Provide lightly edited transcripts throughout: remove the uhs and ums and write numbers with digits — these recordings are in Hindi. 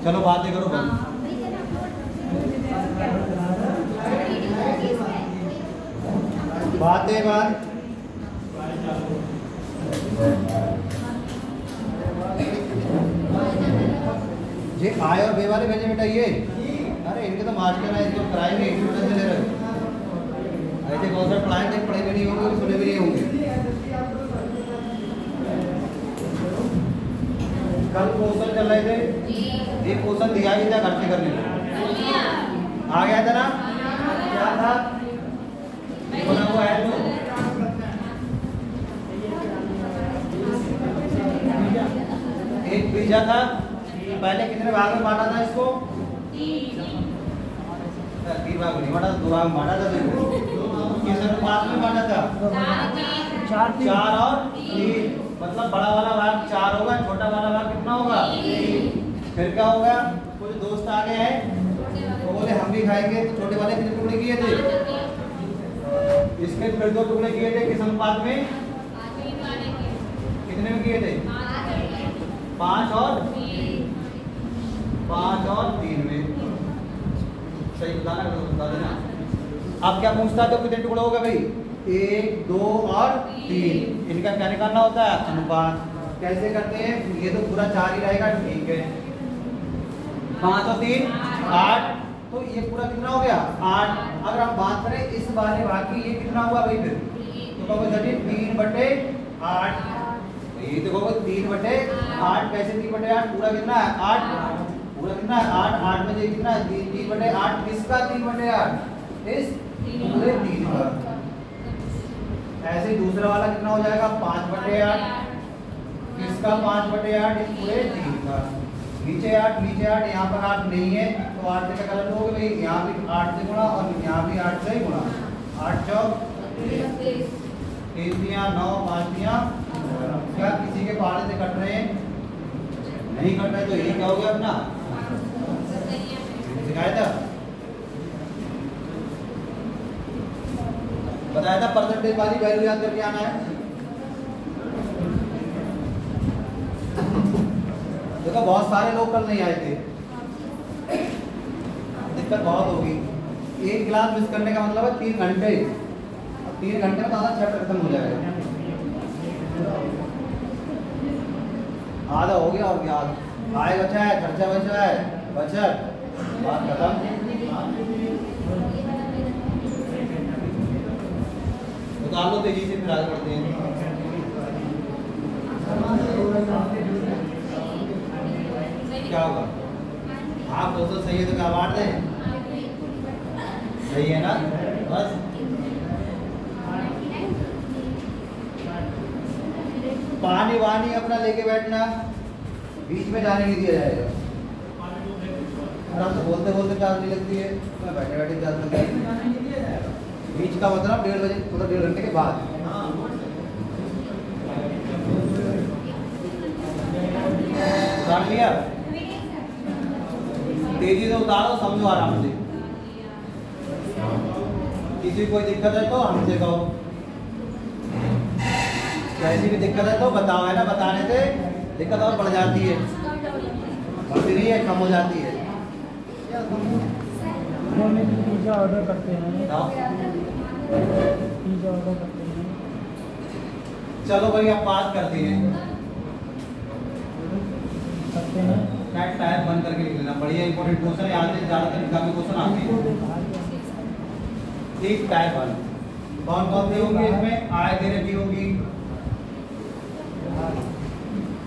चलो बातें करो बंद। बातें बात ये आए और बे वाले भेजे बेटा ये। अरे इनके तो मास्टर है, इनको कराएंगे इंस्टूडेंट ले रहे। ऐसे कौन सा पढ़ाएंगे, पढ़े भी नहीं होंगे, सुने भी नहीं होंगे। कल क्वेश्चन चल रहे थे, ये क्वेश्चन दिया ही था घर से करने को, आ गया था ना? क्या था बना हुआ है तो एक पिज्जा था, पहले कितने भाग में बांटा था इसको? 3 भाग नहीं बांटा, 2 भाग में बांटा था। देखो किस अनुपात में बांटा था? 4 और 3, मतलब बड़ा वाला भाग 4 होगा, छोटा वाला भाग कितना होगा? 3। फिर क्या होगा? कुछ दोस्त आ गए हैं तो बोले हम भी खाएंगे, तो छोटे वाले कितने टुकड़े किए थे? इसके फिर 2 टुकड़े किए थे, किस अनुपात में? कितने में किए थे? 5 और 3 में। सही बताना, बता देना। अब क्या पूछता है तो कितने टुकड़े हो गए भाई? 1, 2 और 3। इनका क्या निकालना होता है? अनुपात। कैसे करते हैं? ये तो पूरा 4 ही रहेगा, ठीक है। 5 और 3 8, तो ये पूरा कितना हो गया? 8। अगर हम बात करें इस वाले भाग की, ये कितना हुआ भाई? फिर तो कहोगे 3/8। ये तो कहोगे 3/8। कैसे 3/8? पूरा कितना है? 8। पूरा कितना है? 8 में ये कितना है? 3/8। किसका 3/8? इस पूरे 3 का। ऐसे दूसरा वाला कितना हो जाएगा? 5/8। किसका 5/8? इस पूरे 3 का। नीचे 8, यहाँ पर 8 नहीं है तो 8 से क्या कर लोगे भाई? यहाँ भी 8 से गुणा और यहाँ भी 8 से ही गुणा। 8 चौक 3 दिया 9, 5 दिया। क्या किसी के पहाड़े से कट रहे हैं? नहीं कट रहे तो यही क्या हो गया अपना? सिखाया था, बताया था परसेंटेज वाली वैल्यू याद करके आना है। देखो बहुत सारे लोग कल नहीं आए थे, दिक्कत बहुत होगी। एक क्लास मिस करने का मतलब है 3 घंटे। अब 3 घंटे में तो आधा चैप्टर खत्म हो जाएगा। आधा हो गया और क्या आए बचा है? खर्चा बचा है, बचत बात खत्म। निकाल लो तेजी से, फिर आगे बढ़ते हैं। क्या होगा? आप दोस्तों सही है तो क्या बांट दें? सही है ना? बस पानी वानी अपना लेके बैठना, बीच में जाने नहीं दिया जाएगा। आराम से बोलते बोलते चार्ज नहीं लगती है, बैठे बैठे चार्ज लग जाएगी। बीच का मतलब 1:30 बजे, मतलब 1.5 घंटे के बाद। उतार लिया? तेजी से उतारो, समझो आराम से। किसी कोई दिक्कत है तो हमसे कहो, कैसी भी दिक्कत है तो बताओ, है ना? बताने से दिक्कत और बढ़ जाती है, बढ़ती नहीं है, कम हो जाती है। पिज़्ज़ा ऑर्डर करते हैं, पिज़्ज़ा ऑर्डर करते हैं। चलो भाई अब बात करते हैं। टायर बंद करके लिख लेना, बढ़िया इंपॉर्टेंट क्वेश्चन है। आज ज़्यादातर एग्जाम में क्वेश्चन आते हैं। एक टायर बंद कौन कौन से होंगे? इसमें आय दे रखी होगी।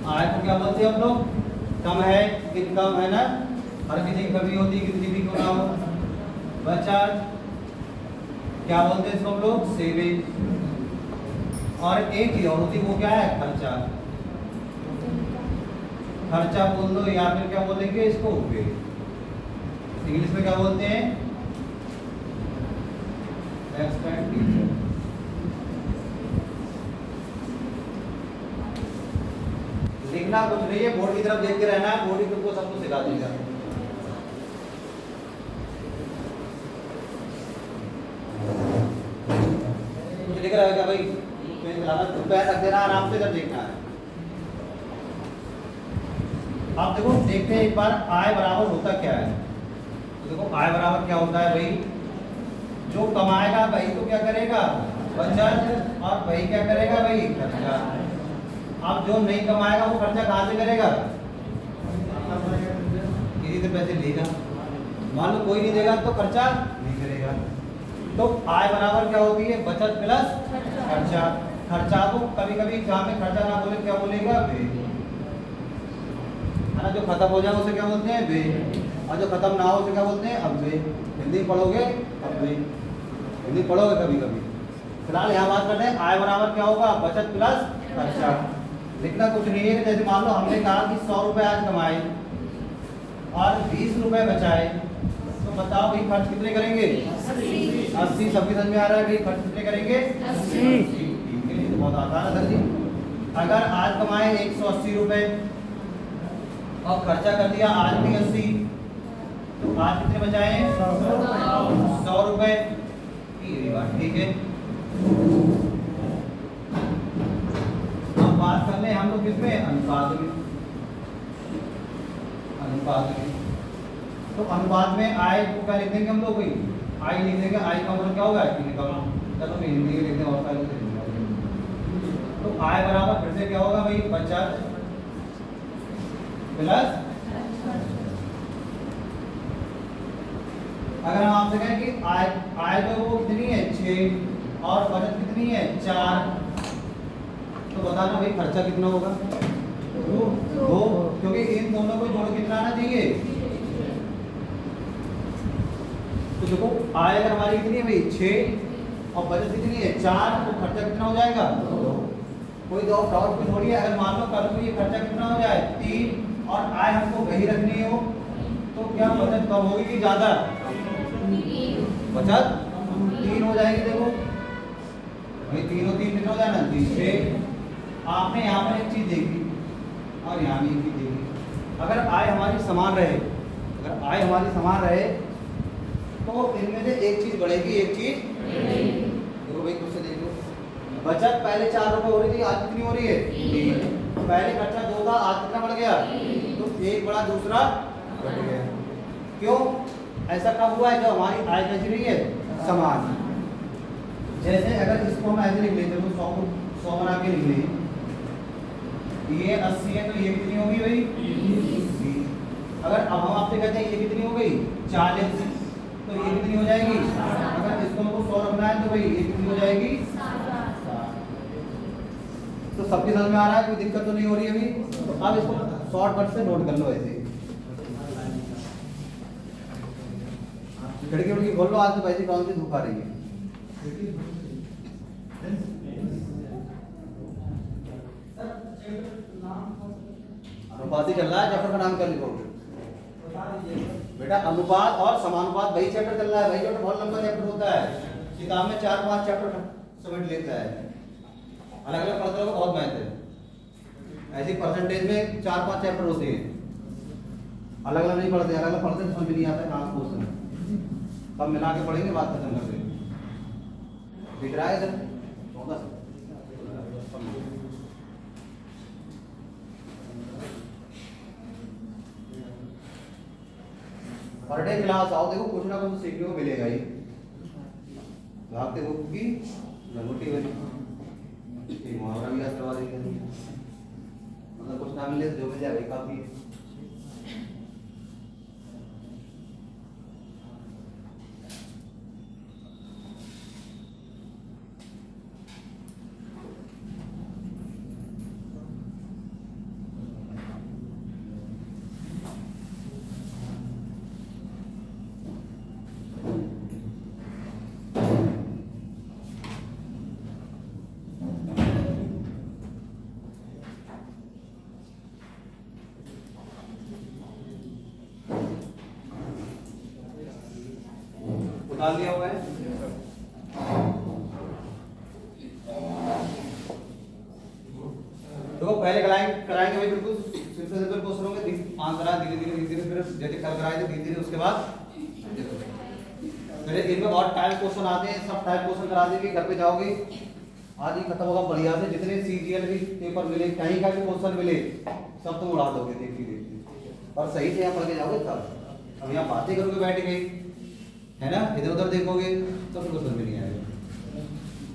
आय को क्या बोलते हैं हम लोग? कम है, इनकम है ना? हर किसी की कमी होती है, किसी भी क्यों ना हो। बचत क्या बोलते हैं इसको हम लोग? सेविंग। और एक ही और होती, वो क्या है? खर्चा। खर्चा बोल दो या फिर क्या बोलेंगे इसको? इंग्लिश में क्या बोलते हैं? एक्सपेंडिचर। लिखना कुछ नहीं है, बोर्ड की तरफ देखते रहना है, बोर्ड ही तुमको सब कुछ सिखा देगा। कुछ लिख रहा है क्या भाई? पैर रख देना आराम से, जब देखना है। अब देखो देखते हैं एक बार आय बराबर होता क्या है। तो देखो आय बराबर क्या होता है भाई, जो कमाएगा भाई तो क्या करेगा बचत, और भाई क्या करेगा भाई खर्चा। अब जो नहीं कमाएगा वो खर्चा कहाँ से करेगा, किसी से पैसे लेगा। मान लो कोई नहीं देगा तो खर्चा नहीं करेगा। तो आय बराबर क्या होती है, बचत प्लस खर्चा। खर्चा को कभी कभी जहाँ पे खर्चा ना बोले क्या बोलेगा व्यय, है ना। जो खत्म हो जाए उसे क्या बोलते हैं व्यय, और जो खत्म ना हो उसे क्या बोलते हैं अपव्यय। हिंदी पढ़ोगे अपव्यय, हिंदी पढ़ोगे कभी कभी। फिलहाल यहाँ बात करते हैं आय बराबर क्या होगा, बचत प्लस खर्चा। लिखना कुछ नहीं है। जैसे मान लो हमने कहा कि 100 रुपए आज कमाए और 20 रुपए बचाए, तो बताओ भाई खर्च कितने करेंगे 80। सबकी समझ में आ रहा है भाई, खर्च कितने करेंगे 80। ठीक है, ये तो बहुत आसान है सर जी। अगर आज कमाए 180 रुपए और खर्चा कर दिया आज भी 80, तो आज कितने बचाए 100 रुपए। ठीक है, अब बात कर ले हम लोग किसमें, अनुपात में। अनुपात में तो अनुपात में आय को क्या लिख देंगे हम लोग भाई, आय लिख देंगे। आय का मतलब क्या होगा, इनकम। चलो मैं हिंदी में लिख दें और क्या लिख देंगे। तो आय बराबर फिर से क्या होगा भाई, बचत प्लस। अगर हम आपसे कहें कि आय तो वो कितनी है 6 और बचत कितनी है 4, तो बताना भाई खर्चा कितना होगा 2, क्योंकि इन दोनों को जोड़ कितना आना चाहिए। तो देखो आय अगर हमारी कितनी है भाई 6 और बचत कितनी है 4, तो खर्चा कितना हो जाएगा 2। कोई डाउट भी थोड़ी है। अगर मान लो कल को ये खर्चा कितना हो जाए 3 और आय हमको वही रखनी हो, तो क्या बचत कम होगी कि ज्यादा, बचत 3 हो जाएगी। देखो भाई 3 और 3 कितना हो जाना 6। आपने यहाँ पर एक चीज देखी और यहाँ भी एक चीज देखी। अगर आय हमारी समान रहे, अगर आय हमारी समान रहे तो इनमें से एक चीज बढ़ेगी एक चीज। देखो भाई खुद से देखो, बचत पहले 4 रुपए हो रही थी, आज कितनी हो रही है 3। पहले खर्चा 2 था, आज कितना बढ़ गया, तो एक बढ़ा दूसरा घट गया। क्यों ऐसा कब हुआ है, जो हमारी आय कैसी रही है समान। जैसे अगर इसको हम ऐसे लिख लेते तो 100 को 100 बना के लिख लें, ये 80 है तो ये कितनी होगी भाई 20। अगर अब हम आपसे कहते हैं ये कितनी हो गई 40, तो ये कितनी हो जाएगी। अगर इसको हमको 100 रखना है तो भाई ये कितनी हो जाएगी 60। तो सबके समझ में आ रहा है, कोई दिक्कत तो नहीं हो रही अभी। तो अब इसको शॉर्टकट से नोट कर लो ऐसे। खिड़की उड़की खोल लो, आज तो वैसे कौन सी धूप आ रही है। अनुपात ही चल रहा है, चैप्टर का नाम क्या लिखोगे बेटा, अनुपात और समानुपात वही चैप्टर चल रहा है। वही चैप्टर बहुत लंबा चैप्टर होता है, किताब में 4-5 चैप्टर समेट लेता है। अलग अलग पढ़ते रहो, बहुत मेहनत है। ऐसी परसेंटेज में 4-5 चैप्टर होते हैं, अलग अलग नहीं पढ़ते। अलग अलग पढ़ते समझ नहीं आता कहाँ क्वेश्चन, सब मिला के पढ़ेंगे, बात खत्म कर देंगे। दिख रहा है इधर पर डे क्लास आओ, देखो कुछ ना कुछ सीखने को मिलेगा ही। भागते बुक की लंगोटी बनी, मुहावरा भी याद करवा देंगे। मतलब कुछ ना मिले जो मिल जाए वही काफी है। उतार लिया हुआ है। देखो पहले कराएंगे भाई बिल्कुल सिंपल क्वेश्चन होंगे। आंसर आए धीरे धीरे धीरे धीरे, जैसे कल कराए थे धीरे धीरे, उसके बाद मेरे इनमें बहुत टाइप क्वेश्चन आते हैं, सब टाइप क्वेश्चन करा देंगे। घर पे जाओगे आज ही खत्म होगा बढ़िया से। जितने सीजीएल भी पेपर मिले, कहीं का भी क्वेश्चन मिले, सब तुम उड़ा दोगे देखिए देखिए। और सही से यहाँ पढ़ के जाओगे तब। अब यहाँ बातें करोगे बैठ के, है ना, इधर उधर देखोगे तो फिर कुछ समझ में नहीं आएगा।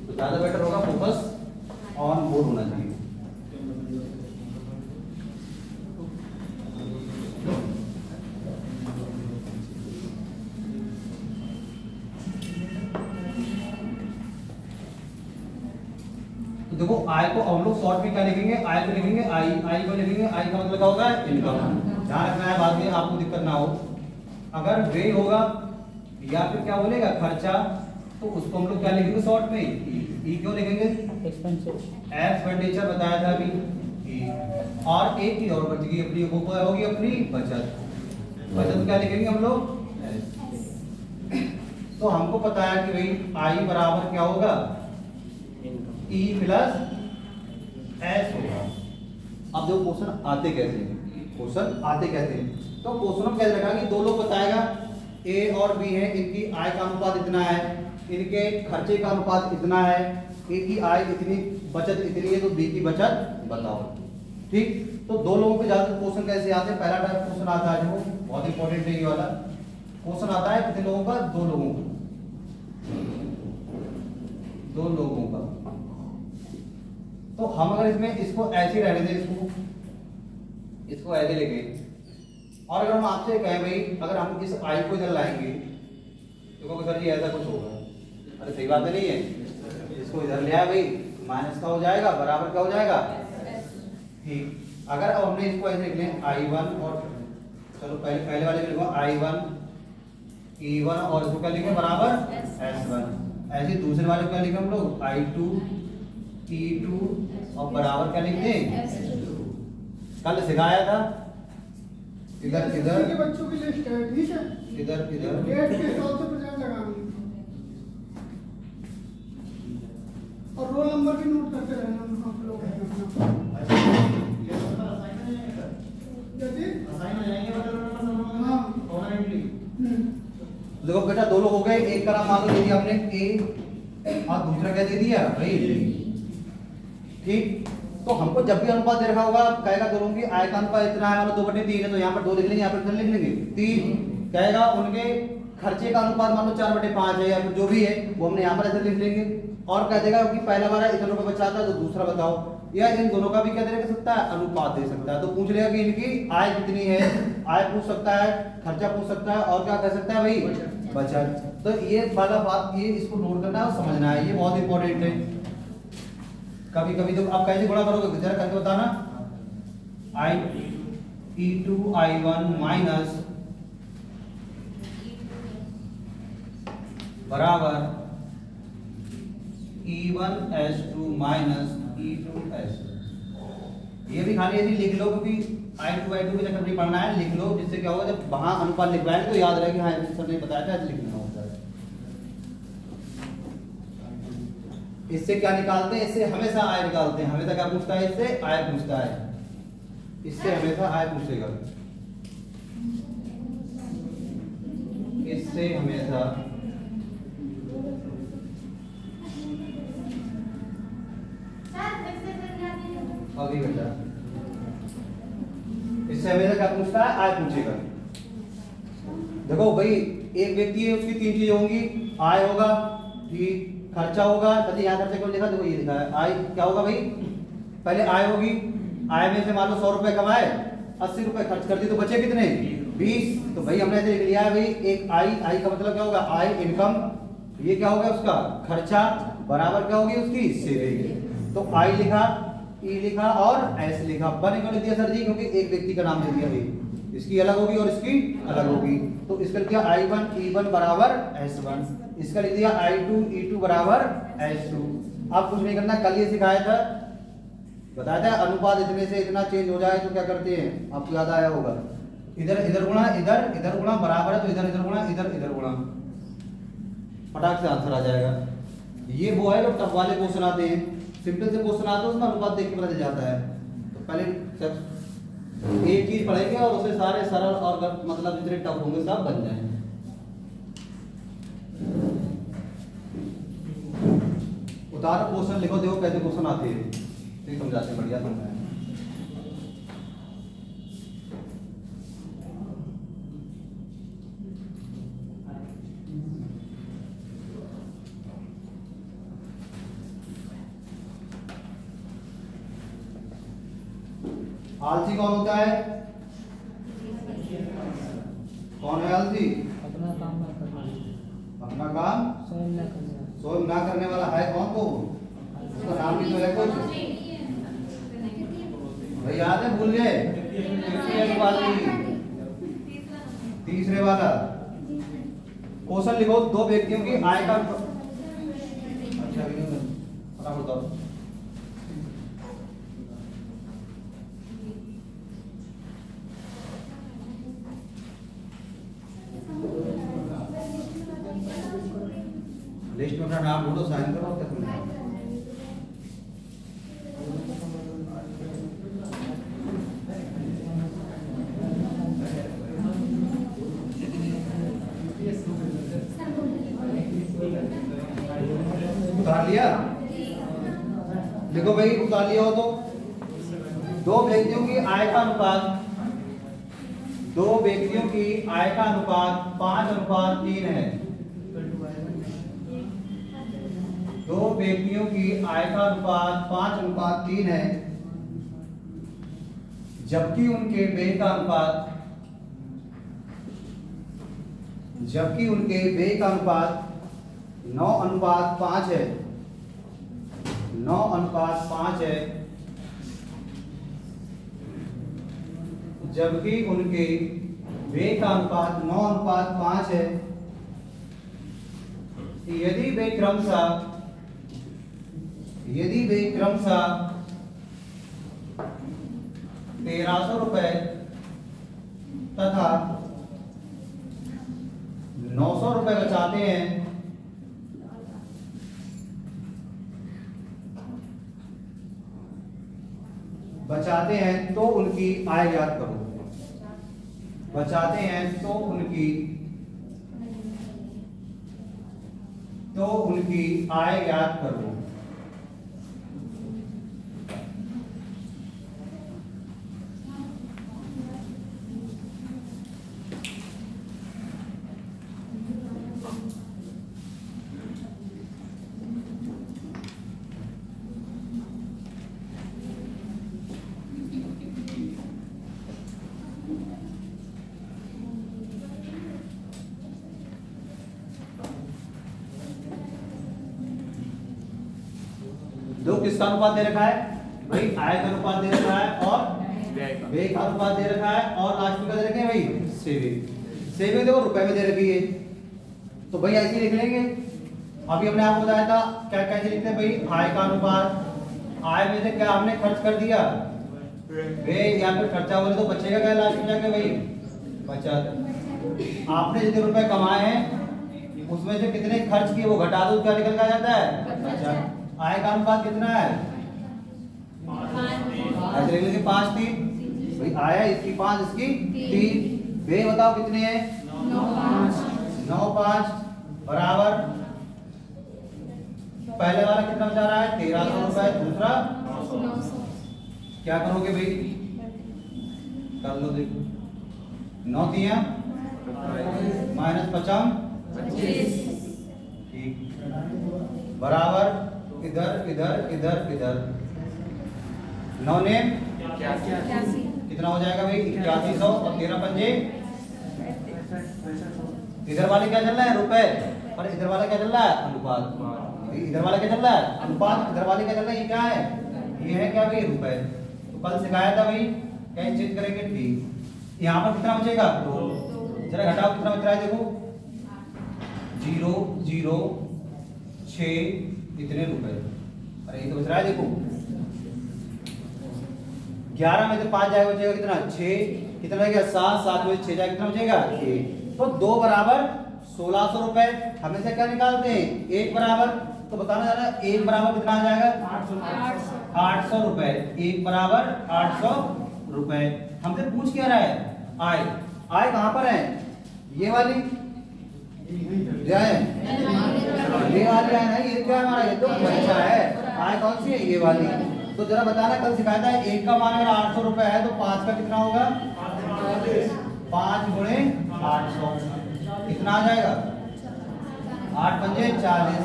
तो ज़्यादा बेटर होगा फोकस ऑन बोर्ड होना चाहिए। देखो आई को हम लोग शॉर्ट में क्या लिखेंगे, आई को लिखेंगे आई, आई को लिखेंगे आई का मतलब क्या होगा इनकम। ध्यान रखना है बाद में आपको दिक्कत ना हो। अगर वे होगा या फिर क्या बोलेगा खर्चा, तो उसको हम लोग क्या लिखेंगे शॉर्ट में ई क्यों लिखेंगे, एक्सपेंडिचर बताया था अभी ई। और एक ही और बच गई अपनी, वो होगी अपनी बचत। बचत क्या लिखेंगे हम लोग, तो हमको पता है कि भाई आई बराबर क्या होगा E प्लस एस होगा। अब जो क्वेश्चन आते कैसे हैं, क्वेश्चन आते कैसे हैं, तो क्वेश्चन में कैसे रखा कि दो लोग बताएगा ए और बी है, इनकी आय का अनुपात इतना है, इनके खर्चे का अनुपात इतना है, ए की आय इतनी, बचत इतनी है, तो बी की बचत बताओ। ठीक, तो दो लोगों पे ज्यादा क्वेश्चन कैसे आते हैं, पहला टाइप क्वेश्चन आता है जो बहुत इंपॉर्टेंट है, ये वाला क्वेश्चन आता है कितने लोगों का, दो लोगों का, दो लोगों का। तो हम अगर इसमें इसको ऐसे रहने दें, इसको ऐसे लेंगे, और अगर हम आपसे कहें भाई अगर हम इस आई को इधर लाएंगे तो सर जी ऐसा कुछ होगा, अरे सही बात नहीं है, इसको इधर ले आया भाई माइनस का हो जाएगा, बराबर का हो जाएगा। ठीक, अगर अब हमने इसको ऐसे लिख लें I1 और चलो पहले वाले में लिखो I1 E1 और इसको क्या लिखें बराबर S1। ऐसे दूसरे वाले को क्या लिखें हम लोग I2 E2 और बराबर क्या लिखते हैं S2। कल सिखाया था इधर इधर के बच्चों की लिस्ट है, ठीक है, इधर इधर डेट के हिसाब से प्रेजेंट लगानी और रोल नंबर भी नोट करते रहना आप लोग। देखो बेटा दो लोग हो गए, एक का नाम मान लो दे दिया हमने ए और दूसरा क्या दे दिया भाई बी। ठीक, तो हमको जब भी अनुपात दे रखा होगा कहेगा दोनों की आय का अनुपात इतना है, मतलब 2/3 है, तो यहाँ पर 2 लिख लेंगे, यहाँ पर कितना लिख लेंगे 3। कहेगा उनके खर्चे का अनुपात मान लो 4/5 है या फिर जो भी है वो हमने यहाँ पर ऐसे लिख लेंगे। और कह देगा कि पहला बार इतने रुपए बचाता है तो दूसरा बताओ, या इन दोनों का भी क्या दे सकता है अनुपात दे सकता है। तो पूछ लेगा कि इनकी आय कितनी है, आय पूछ सकता है, खर्चा पूछ सकता है, और क्या कह सकता है भाई बचत। तो ये वाला बात, ये इसको नोट करना है और समझना है, ये बहुत इंपॉर्टेंट है। कभी कभी तो आप कैसे गुणा करोगे जरा करके बताना, E2 I1 माइनस बराबर E1 S2 minus E2 S2। ये भी खाली यदि लिख लो, क्योंकि I2 के चक्कर नहीं पढ़ना है, लिख लो, जिससे क्या होगा जब वहां अनुपात लिखवाएंगे तो याद रहे कि हाँ सर ने बताया था ऐसे लिखना होता है। इससे क्या निकालते हैं, इससे हमेशा आय निकालते हैं। हमेशा क्या पूछता है, इससे आय पूछता है, इससे हमेशा आय पूछेगा, इससे हमेशा अभी बेटा इससे हमेशा क्या पूछता है, आय पूछेगा। देखो भाई एक व्यक्ति है, उसकी 3 चीजें होंगी, आय होगा, ठीक, खर्चा होगा, पति यहाँ खर्चा क्यों लिखा, देखो ये लिखा है आय क्या होगा भाई, पहले आय होगी, आय में से मान लो 100 रुपए कमाए, 80 रुपए खर्च कर दिए तो बचे कितने 20। तो भाई हमने ऐसे लिख लिया है भाई एक आय, आय का मतलब क्या होगा आय इनकम, ये क्या होगा उसका खर्चा, बराबर क्या होगी उसकी सेविंग। तो आय लिखा, ई लिखा और एस लिखा। बने क्यों लिख दिया सर जी, क्योंकि एक व्यक्ति का नाम दे दिया भाई, इसकी अलग होगी और इसकी अलग होगी। तो इसका लिख दिया I1 E1 बराबर S1, इसका लिख दिया I2 E2 बराबर S2। अब कुछ नहीं करना, कल ये सिखाया था, बताया था अनुपात इतने से इतना चेंज हो जाए तो क्या करते हैं, आपको याद आया होगा, इधर इधर गुणा, इधर इधर गुणा, बराबर है तो इधर इधर गुणा, इधर इधर गुणा, फटाक से आंसर आ जाएगा। ये वो है जो टफ वाले क्वेश्चन आते हैं, सिंपल से क्वेश्चन आते हैं उसमें अनुपात देख के पता चल जाता है। तो पहले एक चीज पढ़ेंगे और उसे सारे सरल और मतलब जितने टफ होंगे सब बन जाएंगे। उदाहरण क्वेश्चन लिखो, देखो कैसे क्वेश्चन आते हैं, ठीक समझाते हैं, बढ़िया समझाएं। आलसी कौन होता है? कौन है आलसी? अपना काम ना करना, अपना काम स्वयं ना करना। स्वयं ना करने वाला है कौन? तो उसका नाम भी तो है कुछ भाई, याद है? भूल गए? तीसरे वाला क्वेश्चन लिखो। दो व्यक्तियों की आय का फटाफट बताओ। लिस्ट में अपना नाम ढूंढो, साइन करो। उतार लिया? देखो भाई, उतार लिया हो तो दो व्यक्तियों की आय का अनुपात 5:3 है। दो व्यक्तियों की आय का अनुपात 5:3 है, जबकि उनके व्यय का अनुपात 9:5 है। 9:5 है, जबकि उनके व्यय का अनुपात 9:5 है। यदि वे क्रमशः 1300 रुपए तथा 900 रुपए बचाते हैं तो उनकी आय ज्ञात करो। उनकी आय ज्ञात करो। दो किसका अनुपात दे रखा है भाई? आय का अनुपात दे रखा है और व्यय का अनुपात दे रखा है, और लास्ट में क्या दे रखे हैं भाई? सेविंग देखो रुपए में दे रखी है, तो भाई ऐसे ही लिख लेंगे। अभी हमने आपको बताया था क्या कैसे लिखते हैं भाई? आय का अनुपात, आय में से क्या हमने खर्च कर दिया, व्यय या फिर खर्चा बोले तो बचेगा क्या लास्ट में जाके भाई? बचत। आपने जितने रुपए कमाए हैं उसमें से कितने खर्च किए वो घटा दो, क्या निकल के आ जाता है? बचत। आय का अनुपात कितना है? 5:3 भाई। आय है इसकी 5, इसकी 3। व्यय बताओ कितने हैं? 9:5 बराबर पहले वाला कितना बचा रहा है? 1300 रुपए, दूसरा 900। क्या करोगे भाई? कर लो, देखो 9 दिया -5 ठीक बराबर इधर 9 ने कितना हो जाएगा भाई? 8100 और 13 पंजे। इधर वाले क्या चल रहा है? रुपए। और इधर वाला क्या चल रहा है? अनुपात। इधर वाला क्या चल रहा है? अनुपात। इधर वाले क्या चल रहा है? ये क्या है? ये है क्या भाई? रुपए। तो कल सिखाया था भाई, कैसे चेंज करेंगे? ठीक। यहाँ पर कितना बचेगा? 2। जरा घटाओ कितना बच रहा है, देखो 0 0 6 इतने रुपए। अरे ये तो बच रहा है, देखो 11 में से 5 जाएगा, बचेगा कितना? 6। कितना बचेगा? 7 7 में 6 जाएगा, कितना बचेगा? 1। तो 2 बराबर 1600 रुपए। हमें से क्या निकालते हैं? 1 बराबर, तो बताना जा रहा है 1 बराबर कितना आ जाएगा? 800 रुपए। 1 बराबर 800 रुपए। हमसे पूछ क्या रहा है? आय। आय कहां पर है? ये वाली क्या है? ये वाली आय है। ये क्या हमारा? ये तो बच्चा है। आय कौन सी है? ये वाली। तो जरा बताना, कल सिखाया था 1 का मान अगर 800 रुपए है तो 5 का कितना होगा? 5 गुणे 800 कितना आ जाएगा? 8 पंजे 40।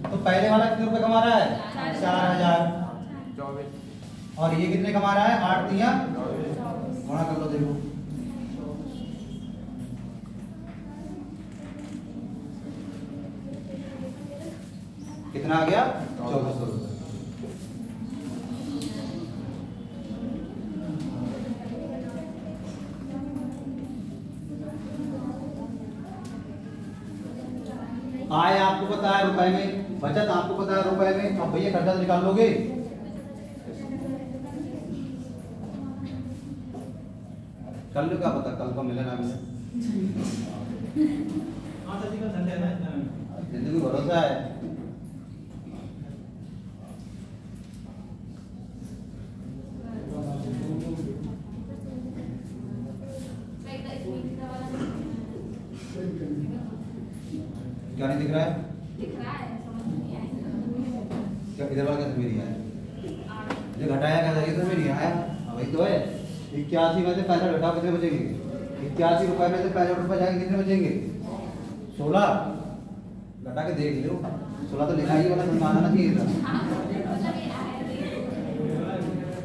तो पहले वाला कितने रुपए कमा रहा है? 4000। और ये कितने कमा रहा है? 8 तिया गुणा कर लो, देखो कितना आ गया? 2400 रुपये। आय आपको पता है रुपए में, बचत आपको पता है रुपए में, अब भैया खर्चा तो निकाल लोगे। कल लो, क्या पता कल को मिले ना मिले, जिंदगी भरोसा है। क्या नहीं दिख रहा है? दिख रहा है, समझ नहीं आएगा। क्या इधर वाला कैसे मेरी आया? जो घटाया कैसे ये तो मेरी आया? वही तो है। 81 में से 65 घटाओ, कितने बचेंगे? 81 रुपए में से 65 रुपए जाएंगे, कितने बचेंगे? 16। घटा के देख लो, 16 तो लिखा ही वाला सम्मान आना चाहिए था।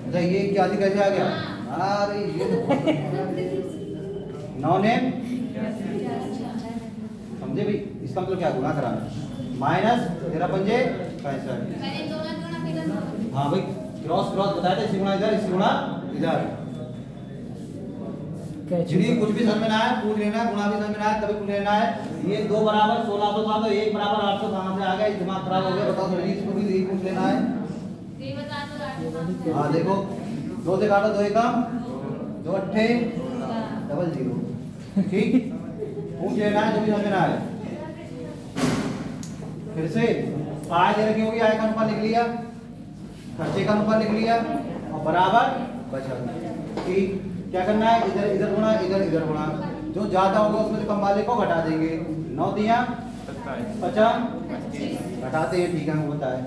अच्छा ये 81 कैसे आ गया? अरे ये नो नेम समझे भाई, इसका मतलब क्या? गुणा कराना, माइनस 13 पंजे 65। हाँ भाई, क्रॉस क्रॉस बताया था, इसी गुणा इधर, इसी गुणा इधर। जिन्हें कुछ भी समझ में ना आए पूछ लेना है, गुणा भी समझ में ना आए तभी पूछ लेना है। ये 2 बराबर 1600 था तो 1 बराबर 800 कहाँ से आ गया? दिमाग खराब हो गया, बताओ जल्दी, इसको भी यही पूछ लेना है। हाँ देखो, 2 से काटो, 2 एकम 2 अट्ठे डबल 0, ठीक, पूछ लेना है जो भी समझ में ना आए। फिर से आय दे रखी होगी, आय का अनुपात लिख लिया, खर्चे का अनुपात लिख लिया और बराबर बचत, ठीक। क्या करना है? इधर इधर गुणा, इधर इधर गुणा, जो ज्यादा होगा उसमें से कम वाले को घटा देंगे। 9 दिया 50 घटाते हैं, ठीक है हमको पता है।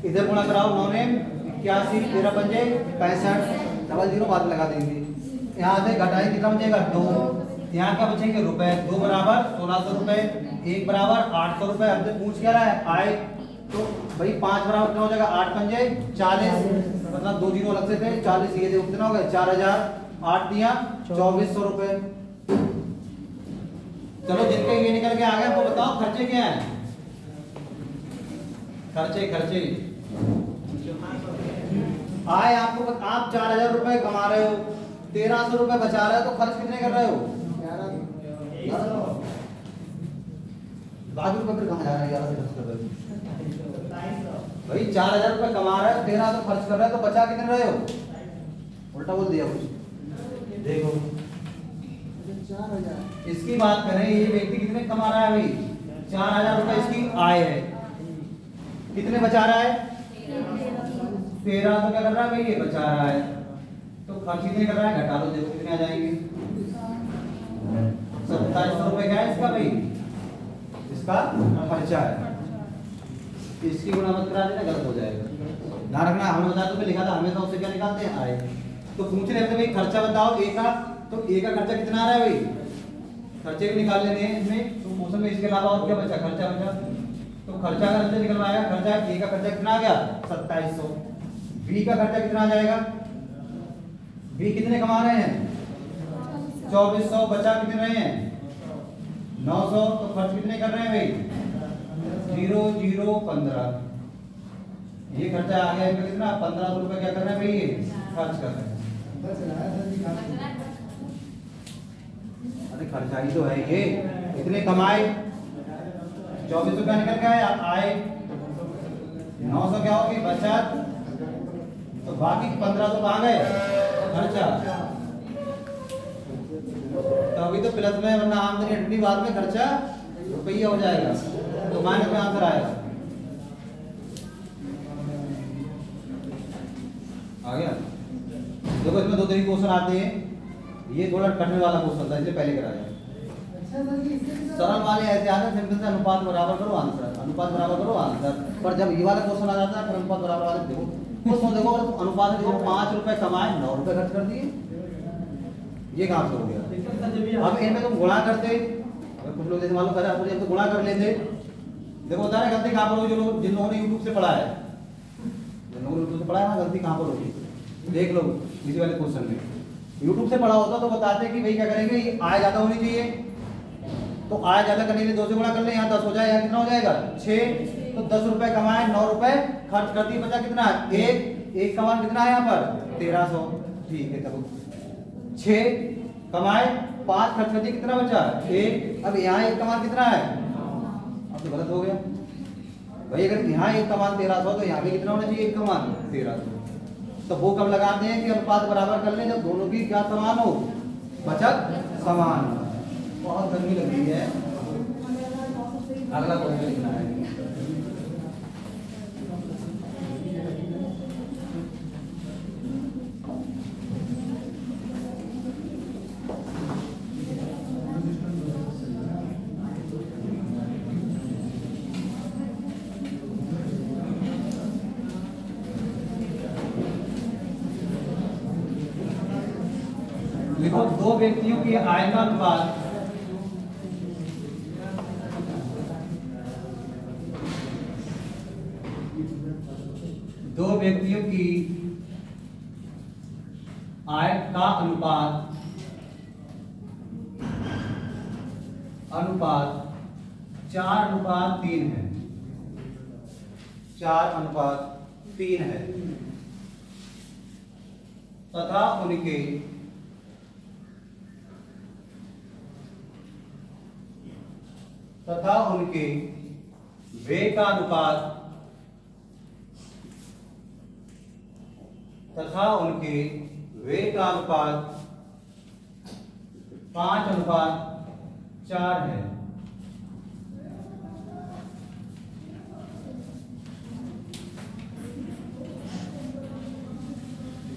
इधर गुणा कराओ, 9 ने 81, 13 पंजे 65, डबल 0 बाद में लगा देंगे। यहाँ से घटाए कितना बचेगा? 2। यहाँ क्या बचेंगे? रुपए। 2 बराबर 1600 रुपए, 1 बराबर 800 रुपए। हमसे पूछ क्या रहा है? आय, तो भाई 5 बराबर कितना हो जाएगा? 8 पंजे 40, मतलब 2 जीरो अलग से थे, 40 ये देखो कितना हो गया? 4000, 8 दिया 2400 रुपए। चलो जिनके ये निकल के आ गया वो बताओ खर्चे क्या है? खर्चे खर्चे आय आपको आप 4000 रुपए कमा रहे हो, 1300 रुपए बचा रहे हो, तो खर्च कितने कर रहे हो? 11। बाकी रुपए फिर कहाँ जा रहे हैं? 11 से खर्च कर रहे हो भाई। 4000 रुपए कमा रहे हो, 1300 खर्च कर रहे हो, तो बचा कितने रहे हो? उल्टा बोल दिया कुछ। देखो 4000, इसकी बात करें, ये व्यक्ति कितने कमा रहा है भाई? 4000 रुपए इसकी आय है, कितने बचा रहा है? 1300 क्या कर रहा है भाई? ये बचा रहा है, तो खर्च कितने कर रहा है? घटा लो, देखो कितने आ जाएंगे? 2700 रुपए क्या है इसका भाई? इसका खर्चा है। इसकी गुणा मत करा देना, गलत हो जाएगा, ध्यान रखना। हमें बता दो लिखा था, हमेशा उससे क्या निकालते हैं? आय। तो पूछ रहे थे भाई खर्चा बताओ ए का, तो ए का खर्चा कितना आ रहा है भाई? खर्चे भी निकाल लेने हैं इसमें, तो क्वेश्चन में इसके अलावा और क्या बचा? खर्चा बचा, तो खर्चा अगर हमसे निकलवाएगा, खर्चा ए का खर्चा कितना आ गया? 2700। बी का खर्चा कितना आ जाएगा? बी कितने कमा रहे हैं? 2400, बचा कितने रहे हैं? 900, तो खर्च कितने कर रहे हैं भाई? 0 0 15। ये खर्चा आ गया इनका कितना? 1500 रुपए क्या कर रहे हैं भाई? ये खर्च कर रहे हैं। अरे खर्चा ही तो है ये, इतने कमाए, 2400 क्या निकल गया आए, 900 क्या होगी? बचत, तो बाकी 1500 कहाँ गए? खर्चा। तो अभी तो प्लस में, वरना आमदनी हटनी, बाद में खर्चा रुपया हो जाएगा, तो माइनस में आंसर आएगा। आ गया? देखो इसमें 2 तरीके क्वेश्चन आते हैं, ये थोड़ा कटने वाला क्वेश्चन था, इसलिए पहले कराया। सरल वाले ऐसे आते हैं, सिंपल से अनुपात बराबर करो आंसर, अनुपात बराबर करो आंसर। पर जब ये वाला क्वेश्चन आ जाता है, फिर अनुपात बराबर वाले देखो क्वेश्चन देखो, अगर अनुपात देखो 5 रुपए कमाए 9 रुपए खर्च कर दिए, ये कहाँ से हो गया? अब इनमें तुम गुणा करते, अगर कुछ लोग जैसे मालूम करा तो हम तो गुणा कर लेते। देखो होता है ना गलती कहाँ पर होगी? जो लोग जिन लोगों ने यूट्यूब से पढ़ा है, जिन लोगों ने यूट्यूब से पढ़ा है ना, गलती कहाँ पर होगी? देख लो इसी वाले क्वेश्चन में यूट्यूब से पढ़ा होता तो बताते कि भाई क्या करेंगे, ये आय ज्यादा होनी चाहिए तो आय ज्यादा करने के लिए 2 से गुणा कर ले, यहाँ 10 हो जाए, यहाँ कितना हो जाएगा 6, तो 10 रुपए कमाए 9 रुपए खर्च कर दिए, बचा कितना एक का मान कितना है यहाँ पर 1300। ठीक है, चलो 6 कमाए 5 खर्च कर दिए, कितना बचा 1। अब यहाँ 1 का मान कितना है, अब तो गलत हो गया भाई, अगर यहाँ 1 का मान 1300 तो यहाँ भी कितना होना चाहिए 1 का मान 1300। तो वो कब लगाते हैं कि अनुपात बराबर कर लें, जब दोनों की क्या समान हो, बचत समान हो। बहुत गर्मी लग रही है, अगला क्वेश्चन लिखना है। लिखो 2 व्यक्तियों की आय का अनुपात दो व्यक्तियों की आय का अनुपात 4:3 है, 4:3 है तथा उनके व्यय का अनुपात 5:4 है।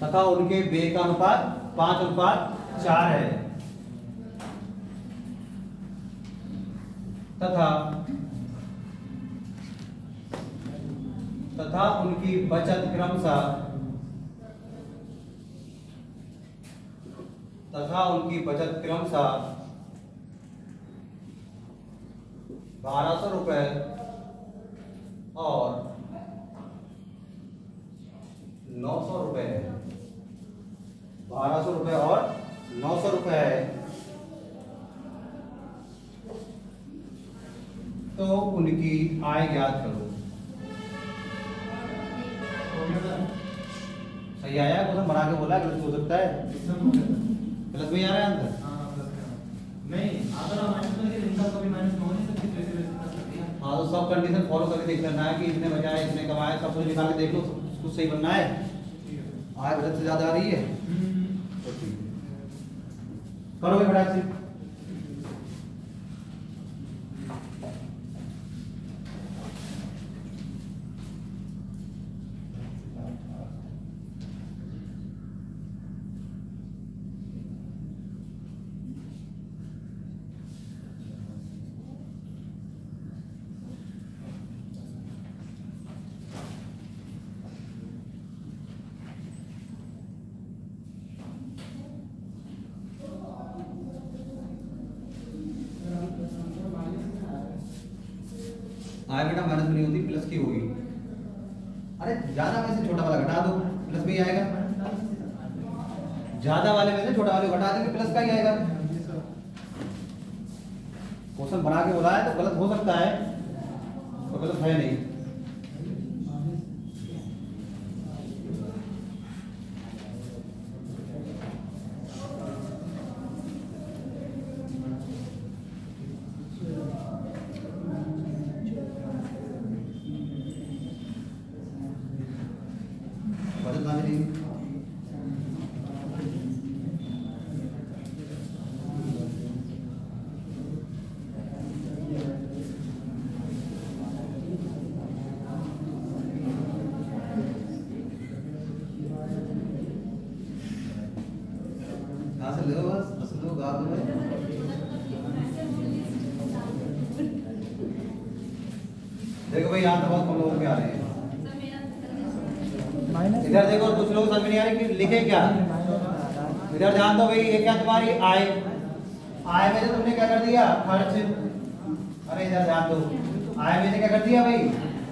तथा उनके व्यय का अनुपात 5:4 है तथा उनकी बचत क्रमशः 1200 रुपए और 900 रुपए है, 1200 रुपए और 900 रुपए है। तो उनकी आय ज्ञात करो। सही आया, क्वेश्चन बना के बोला, गलत हो सकता है, गलत भी आ रहा है आंसर। हाँ, तो सब कंडीशन फॉलो करके देख लेना है कि इसने बचाया, इसने कमाया, सब कुछ निकाल के देख लो, कुछ सही बनना है। आय गलत से ज्यादा आ रही है तो ठीक है, करोगे फटाक से। आय बेटा माइनस में नहीं होती, प्लस की होगी। अरे ज्यादा में से छोटा वाला घटा दो, प्लस में ही आएगा। ज्यादा वाले में से छोटा वाले घटा देंगे, प्लस का ही आएगा। क्वेश्चन बना के बोला है तो गलत हो सकता है, तो गलत है नहीं। देखो भाई, यहाँ तो बहुत कम लोग आ रहे हैं। इधर देखो, कुछ लोग समझ नहीं आ रहे कि लिखे क्या। इधर ध्यान दो भाई, ये क्या तुम्हारी आय, आय में से तुमने क्या कर दिया खर्च। अरे इधर ध्यान दो, आय में से क्या कर दिया भाई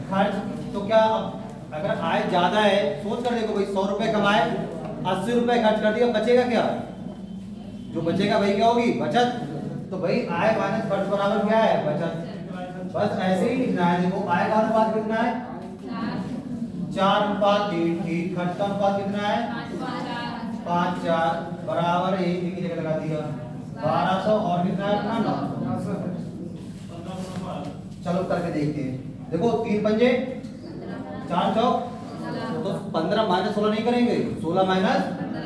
खर्च। तो क्या अगर आय ज्यादा है, सोच कर देखो भाई, 100 रुपए कमाए 80 रुपए खर्च कर दिया, बचेगा क्या? जो बचेगा वही क्या होगी? बचत। तो भाई आय माइनस खर्च बराबर क्या है? बचत। बस ऐसे ही लिखना है। देखो आय का अनुपात कितना है? 4:3। खर्च का अनुपात कितना है? 5:4 बराबर 1 की जगह लगा दिया 1200 और कितना है अपना 900। चलो करके देखते हैं। देखो 3 पंजे 4 चौक, तो 15 माइनस 16 नहीं करेंगे, 16 माइनस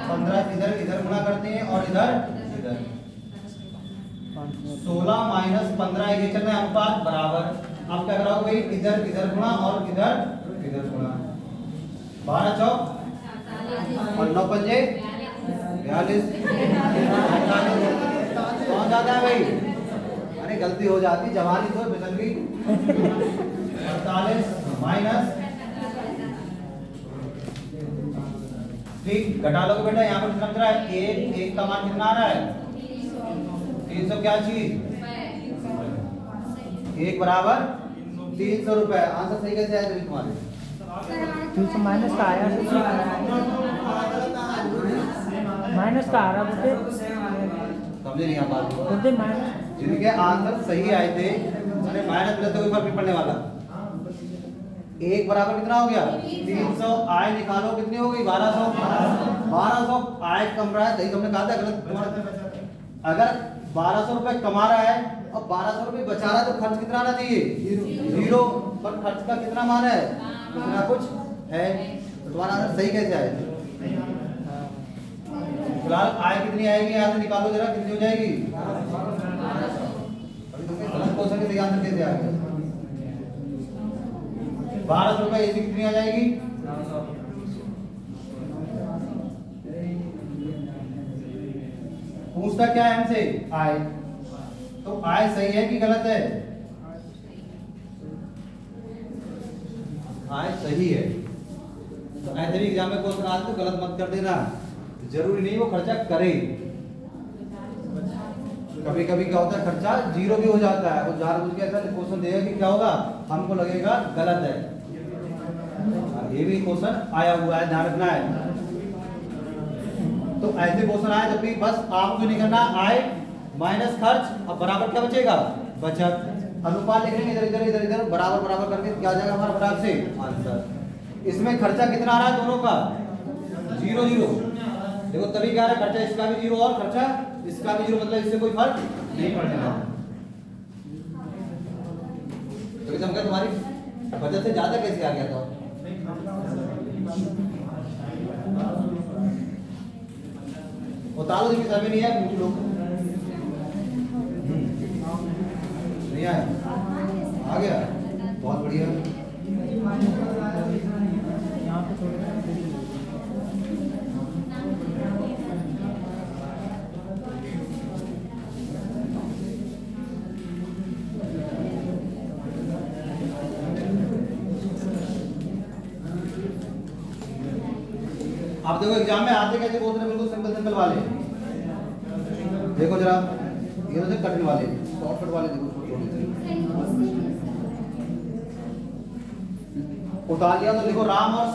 15 इधर गुणा करते हैं और इधर 16 माइनस 15 ये चल रहा है अनुपात बराबर। अब क्या कराओगे भाई? इधर गुणा और इधर गुणा। 12 चौक और 9 पंजे 42। कौन जाता है भाई? अरे गलती हो जाती, जवानी तो बदल गई। 48 माइनस, ठीक घटा लोगे बेटा। यहाँ पर कितना बच रहा है? एक का मान कितना आ रहा है? 300 क्या चीज? 1 बराबर 300 रुपए। आंसर सही कैसे आया तुम्हारे? 300 माइनस का आया, माइनस का आ रहा बोलते, समझे नहीं आप बात? बोलते माइनस। जिनके आंसर सही आए थे अरे माइनस में तो कोई फर्क नहीं पड़ने वाला। 1 बराबर कितना हो गया? 300। आय निकालो कितनी हो गई? 1200। आय कम रहा है, तुमने कहा था गलत। अगर 1200 रुपए कमा रहा है और 1200 रुपए बचा रहा है तो खर्च कितना आना चाहिए? 0। पर खर्च का कितना मान है? कितना कुछ है। तो तुम्हारा आंसर सही कैसे आया? फिलहाल आय कितनी आएगी यहाँ से निकालो जरा, कितनी हो जाएगी? अभी तुमने गलत क्वेश्चन के आंसर कैसे आ गया? 1200 रुपए ऐसी कितनी आ जाएगी? पूछता क्या है हमसे? आय। तो आय सही है कि गलत है? आय सही है। तो ऐसे भी एग्जाम में क्वेश्चन आते तो गलत मत कर देना, जरूरी नहीं वो खर्चा करे। कभी कभी क्या होता है खर्चा 0 भी हो जाता है, वो जानबूझ के ऐसा क्वेश्चन देगा कि क्या होगा, हमको लगेगा गलत है। ये भी क्वेश्चन आया हुआ है, ध्यान रखना है। तो ऐसे क्वेश्चन आए जब भी बस आपको नहीं करना, आय माइनस खर्च और बराबर क्या बचेगा? बचत। अनुपात लिख लेंगे इधर बराबर करके क्या जाएगा हमारा फटाक से आंसर। इसमें खर्चा कितना आ रहा है दोनों का? 0 देखो तभी क्या है, खर्चा इसका भी 0 और खर्चा इसका भी 0, मतलब इससे कोई फर्क नहीं पड़ने वाला। तो समझ गए? तुम्हारी बचत से ज्यादा कैसे आ गया था? उतारो देखिए, समय नहीं है, पूछ लो। नहीं आया? आ गया, बहुत बढ़िया। यहाँ पे थोड़ा आप देखो एग्जाम में आते कैसे बोलते हैं, बिल्कुल सिंपल वाले। देखो जरा ये तो कठिन वाले, शॉर्टकट वाले देखो उतार लिया। तो देखो राम और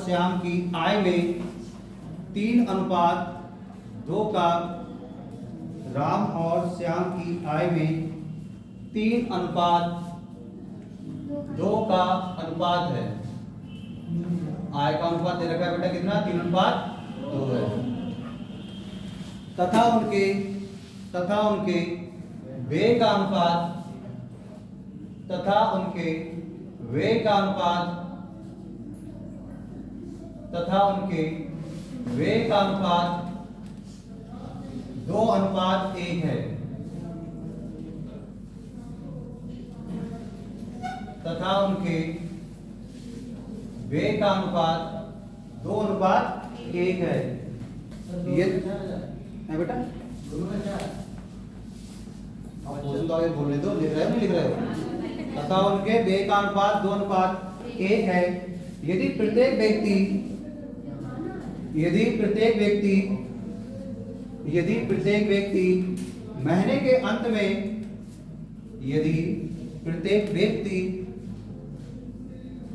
श्याम की आय में 3:2 का, राम और श्याम की आय में 3:2 का अनुपात है। आय का अनुपात दे रखा है बेटा कितना? 3:2 है। तथा उनके व्यय का अनुपात, तथा उनके व्यय का अनुपात 2:1 है। तथा उनके व्यय का अनुपात 2:1 है। ये है बेटा, क्वेश्चन तो आगे बोलने दो, लिख रहे हो नहीं लिख रहे हो? तथा उनके व्यय का अनुपात 2:1 है। यदि प्रत्येक व्यक्ति महीने के अंत में, यदि प्रत्येक व्यक्ति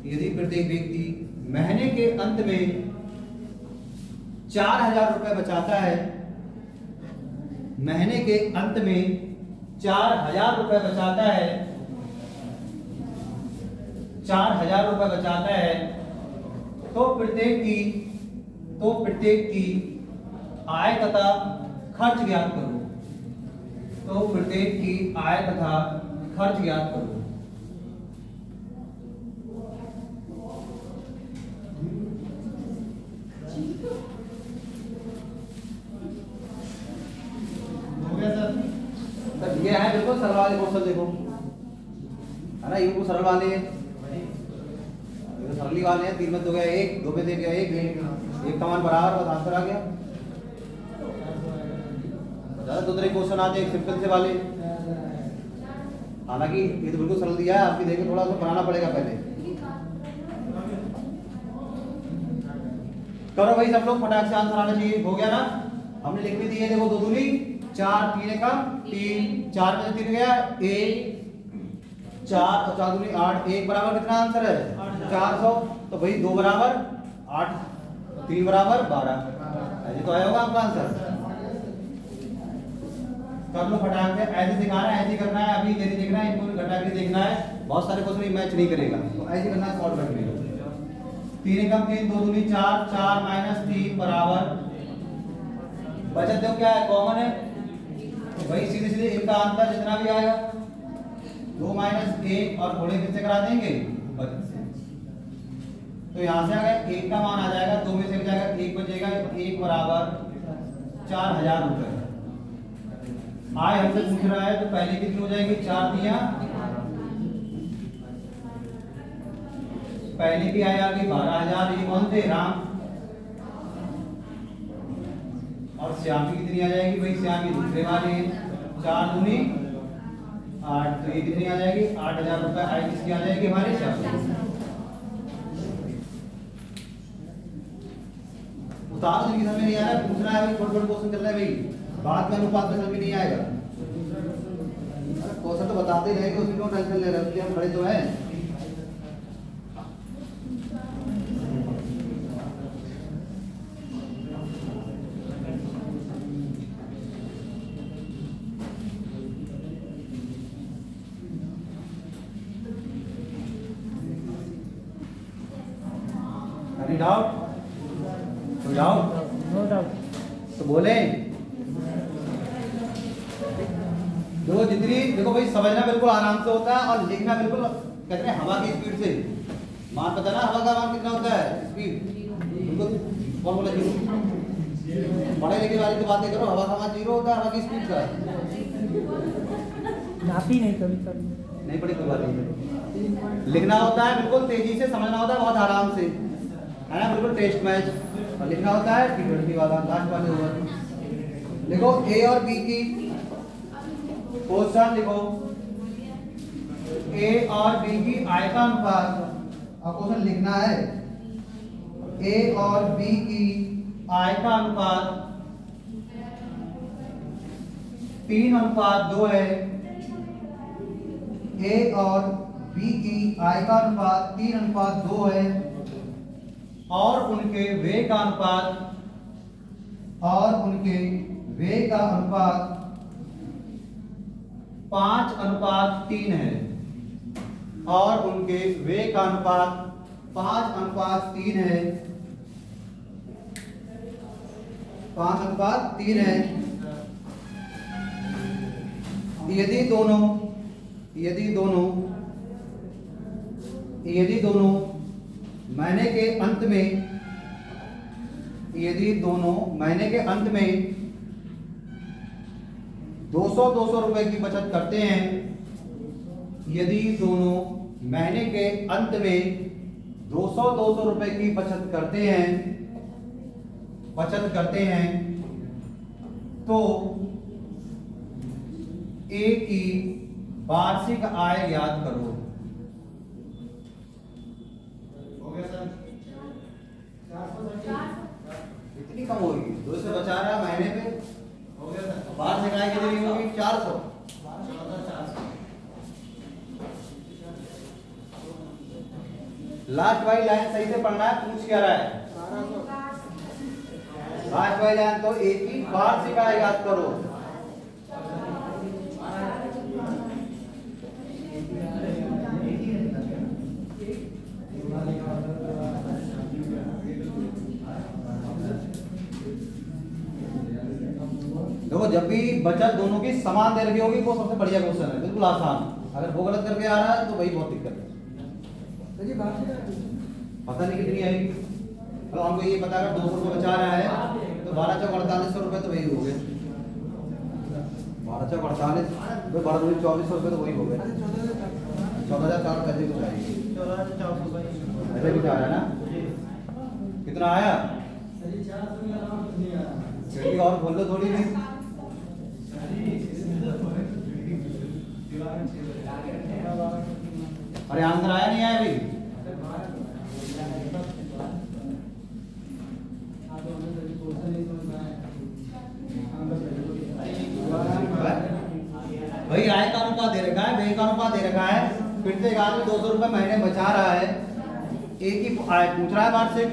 यदि प्रत्येक व्यक्ति महीने के अंत में 4,000 रुपए बचाता है, महीने के अंत में 4,000 रुपए बचाता है, 4,000 रुपए बचाता है, तो प्रत्येक की आय तथा खर्च ज्ञात करो। तो प्रत्येक की आय तथा खर्च ज्ञात करो। सर ये है बिल्कुल सरल वाले क्वेश्चन, देखो है ना, ये बिल्कुल सरल वाले हैं, ये सरली वाले हैं। 3 में 2 गया 1, 2 में 1 गया 1, 1 का मान बराबर, बस आंसर आ गया। ज्यादा 2 तरह क्वेश्चन आते हैं सिंपल से वाले, हालांकि ये तो बिल्कुल सरल दिया है, आपकी देखिए थोड़ा सा बनाना पड़ेगा पहले। करो भाई सब लोग, फटाक से आंसर आना चाहिए। हो गया ना, हमने लिख भी दिए, देखो 2 दूनी 4, 3 का 3, 4 में से 3 गया 1, 4 और 4 दूनी 8, 1 बराबर कितना आंसर है 400। तो भाई 2 बराबर 8, 3 बराबर 12, ऐसे तो आया होगा आपका आंसर। कर लो फटाक से, ऐसे दिखाना है, ऐसे करना है, अभी देरी देखना है, इनको घटा के देखना है, बहुत सारे क्वेश्चन मैच नहीं करेगा, तो ऐसे करना है शॉर्टकट में। 3 कम 3, 2 दूनी 4, 4 माइनस 3 बराबर, बचत जो क्या है कॉमन है, तो भाई सीधे सीधे इनका आंसर जितना भी आएगा 2 माइनस 1 और थोड़े किससे करा देंगे बचत से। तो यहाँ से आ गया 1 का मान आ जाएगा, 2 में से जाएगा 1 बचेगा, 1 बराबर 4,000 रुपए। आय हमसे पूछ रहा है तो पहले कितनी हो जाएगी 4 दिया, पहले की आय आ गई 12,000, ये कौन थे राम, और श्याम की कितनी आ जाएगी भाई, श्याम की दूसरे वाले 4 दूनी 8, तो ये कितनी आ जाएगी 8,000 रुपए आय किसकी आ जाएगी हमारे श्याम की। उतार समझ में नहीं आ रहा, पूछना है भाई, थोड़ा क्वेश्चन चल रहा है भाई, बाद में अनुपात समझ में नहीं आएगा। क्वेश्चन तो बताते ही रहेंगे, उसमें क्यों टेंशन ले रहे हो, हम खड़े तो हैं। डाउट तो डाउट नो डाउट, तो बोले। देखो जितनी, देखो भाई समझना बिल्कुल आराम से होता है और लिखना बिल्कुल कहते हैं हवा की स्पीड से। मान पता ना हवा का मान कितना होता है स्पीड, बिल्कुल कौन बोला 0, पढ़े लिखे वाली तो बातें करो, हवा का मान 0 होता है, हवा की स्पीड का नापी नहीं कभी कभी नहीं पड़ी कोई बात नहीं। लिखना होता है बिल्कुल तेजी से, समझना होता है बहुत आराम से, है ना, बिल्कुल टेस्ट मैच। और लिखना होता है T20 वाला लास्ट वाले ओवर। देखो ए और बी की क्वेश्चन, लिखो ए और बी की आय का अनुपात, और क्वेश्चन लिखना है ए और बी की आय का अनुपात 3:2 है। ए और बी की आय का अनुपात 3:2 है, और उनके व्यय का अनुपात 5:3 है, और उनके व्यय का अनुपात 5:3 है, 5:3 है। यदि दोनों महीने के अंत में 200 रुपए की बचत करते हैं, यदि दोनों महीने के अंत में 200 रुपए की बचत करते हैं तो ए की वार्षिक आय ज्ञात करो। इतनी कम होगी, 2 से बचा रहा है महीने पे, हो गया सर। बाहर से गाय कितनी होगी 400, लास्ट वाली लाइन सही से पढ़ना है, पूछ क्या रहा है लास्ट वाली लाइन। तो एक ही वार्षिक आय याद करो। देखो जब भी बचत दोनों की समान दे रखी होगी वो सबसे बढ़िया क्वेश्चन है, बिल्कुल आसान। अगर वो गलत करके आ रहा है तो वही बहुत दिक्कत है। पता नहीं कितनी आएगी, तो हमको ये पता है 200 रुपये बचा रहा है तो 12 चौक 4800 रुपये तो वही हो गए। 12 चौक 48 2400 रुपये तो वही हो गए। 14,400 ऐसे कुछ आएगी, ऐसे कुछ आ रहा है ना। कितना आया खिड़की और खोल लो थोड़ी भी। अरे आंसर आया नहीं आया अभी? भाई आय का अनुपात दे रखा है, व्यय का अनुपात दे रखा है, फिर से एक आदमी 200 रुपये महीने बचा रहा है, एक ही आय पूछ रहा है वार्षिक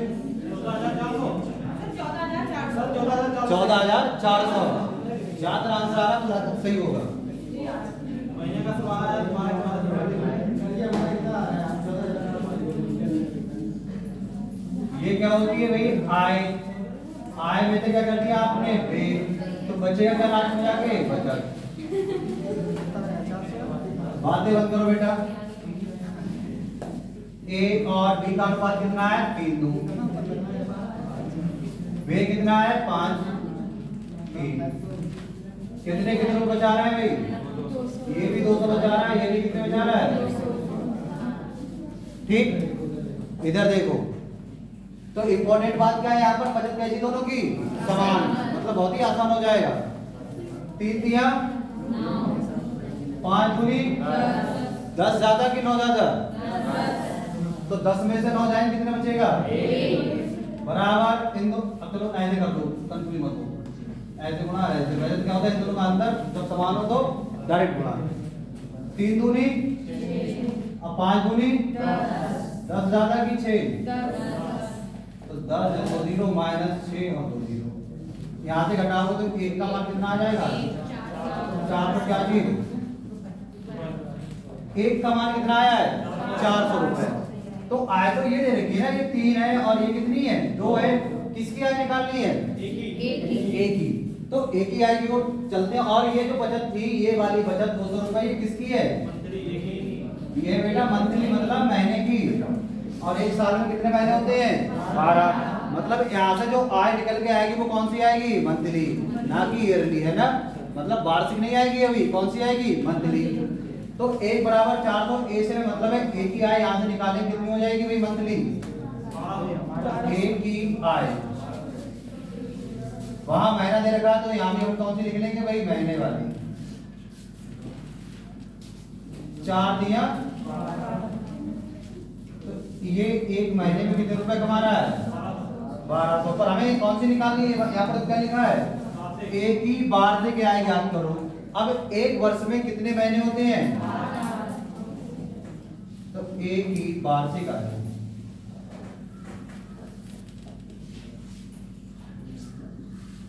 14,400। ज्यादा आंसर आ रहा तो सही होगा। महीने का सवाल है। ये क्या होती है भाई आय, आय में से क्या कर दिया आपने व्यय, तो बचेगा क्या लास्ट में जाके बचत। बातें बंद करो बेटा। ए और बी का अनुपात कितना है 3:2। वे कितना है 5:3। कितने कितने को बचा रहा है भाई? ये भी 200 बचा रहा है, ये भी कितने बचा रहा है? ठीक, इधर देखो। तो इंपॉर्टेंट बात क्या है यहाँ पर, बचत कैसी दोनों की समान, मतलब बहुत ही आसान हो जाएगा। 3 दिया 5 गुनी 10 ज्यादा कि 9 ज्यादा? तो 10 में से 9 जाएंगे कितने बचेगा? बराबर इन दो। अब चलो ऐसे कर दो, कंफ्यूज मत हो, ऐसे गुणा ऐसे। बचत क्या होता है इन दोनों का अंतर, जब समान हो तो डायरेक्ट गुणा। 3 दूनी और 5 गुनी 10 ज्यादा कि 6? तो 10 2 0 माइनस 6 और 2 0। यहाँ से घटाओ तो 1 का मान कितना आ जाएगा? 4 पर क्या चीज? 1 का मान कितना आया है? 400 रुपए। तो आय तो ये दे रखी है, ये 3 है और ये कितनी है? 2 है। किसकी आय निकालनी है? एक ही। तो एक ही आय की ओर चलते हैं। और ये जो बचत थी, ये वाली बचत 200 रुपए, ये किसकी है? ये बेटा मंथली, मतलब महीने की। और एक साल में कितने महीने होते हैं? 12। मतलब यहाँ से जो आय निकल के आएगी वो कौन सी आएगी? मंथली, ना कि ईयरली, है ना। मतलब वार्षिक नहीं आएगी अभी, कौन सी आएगी? मंथली। तो 1 बराबर 400। ए से मतलब है एक ही आय यहाँ से निकालेंगे, कितनी हो जाएगी भाई मंथली? एक ही आय। वहां महीना दे रखा तो यहाँ भी हम कौन सी लिख लेंगे भाई? महीने वाली। 4 दिया तो ये एक महीने में कितने रुपए कमा रहा है? 1200। पर हमें कौन सी निकालनी है? यहाँ पर क्या लिखा है? एक ही बार से क्या आय याद करो। अब एक वर्ष में कितने महीने होते हैं? तो एक ही वार्षिक आय।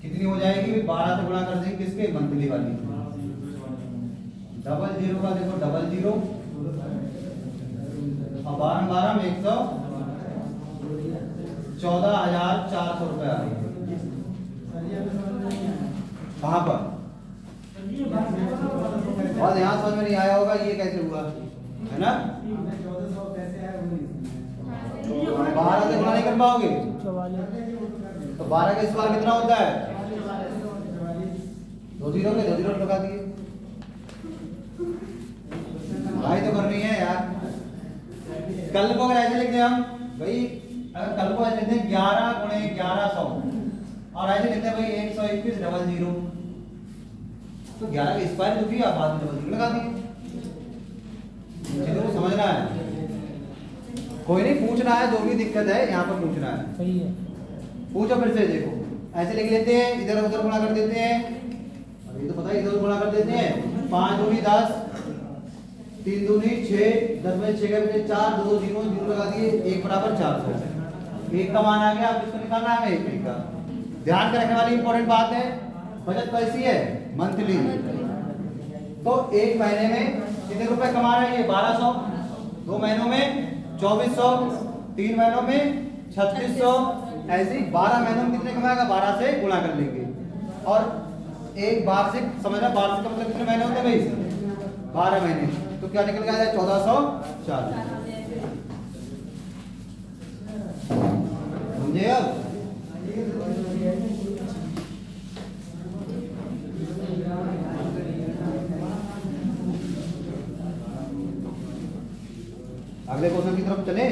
कितनी हो जाएगी? 12 से गुणा कर देंगे किसके? मंथली वाली। 00 का देखो 00 और 12 में 114,400 रुपए आ रही है। कहाँ पर? और यहाँ समझ में नहीं आया होगा ये कैसे हुआ, है ना। 12 से गुणा नहीं कर पाओगे तो 12 का स्क्वायर कितना होता है? 2 0 के 2 0 लगा दिए। भाई तो करनी है यार। कल को अगर ऐसे लिखते हम भाई, अगर कल को ऐसे लिखते 11 गुणे 1100 और ऐसे लिखते भाई 121 00, तो 11 का स्क्वायर जो भी आप बाद में 00 लगा दिए। चलो समझना है, कोई नहीं पूछना है, जो भी दिक्कत है यहाँ पर पूछना है। सही है, पूछो फिर से। देखो ऐसे लिख लेते हैं, इधर उधर गुणा कर देते हैं। अभी तो पता है इधर गुणा कर देते हैं। 5 दूनी 10 3 दूनी 6, 10 में 6 के बचे 4, 2 0 0 लगा दिए, 1 बराबर 400। 1 का मान आ गया, अब इसको निकालना है 1 का। ध्यान में रखने वाली इंपॉर्टेंट बात है, बचत कैसी है? मंथली। तो 1 महीने में कितने रुपए कमा रहा है ये? 1200। 2 महीनों में 2400, 3 महीनों में 3600, ऐसे ही 12 महीनों में कितने कमाएगा? 12 से गुणा कर लेंगे। और एक वार्षिक, समझ रहे? वार्षिक का मतलब कितने महीने होते हैं भाई? 12 महीने। तो क्या निकल गया? 1440। समझे अब? अगले क्वेश्चन की तरफ चले।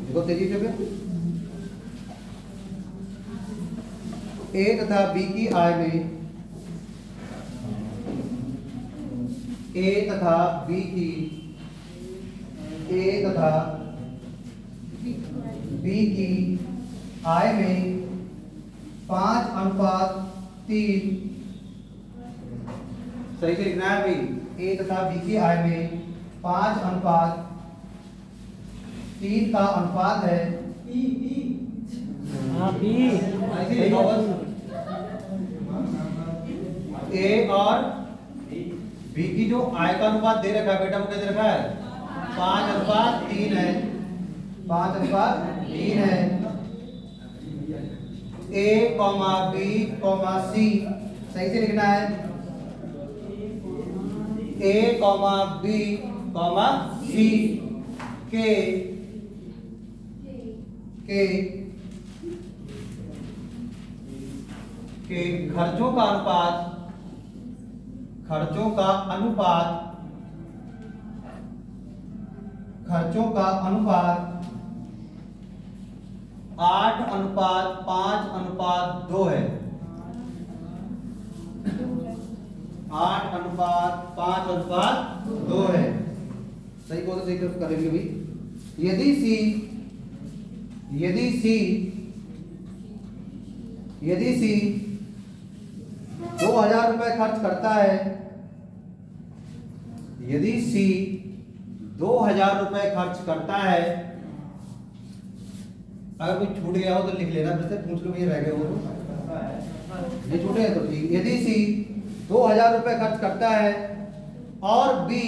देखो तेजी से। ए तथा बी की आय में, ए तथा बी की, ए तथा बी की आय में 5:3 सही से लिखना है भाई। ए तथा बी की आय में 5:3 का अनुपात है। हाँ बी ए और बी की जो आय का अनुपात दे रखा है बेटा, वो क्या दे रखा है? 5:3 है। 5:3 है। ए कॉमा बी कॉमा सी, सही से लिखना है। ए कॉमा बी कॉमा सी के खर्चों का अनुपात, खर्चों का अनुपात 8:5:2 है। 8:5:2 है। सही बोलो, सही करेंगे भाई। यदि सी 2000 रुपए खर्च करता है, यदि सी 2000 रुपए खर्च करता है, अगर कोई छूट गया हो तो लिख लेना, फिर से पूछ लो ये रह गए हो, ये छूटे हैं तो ठीक। यदि सी 2000 रुपए खर्च करता है और बी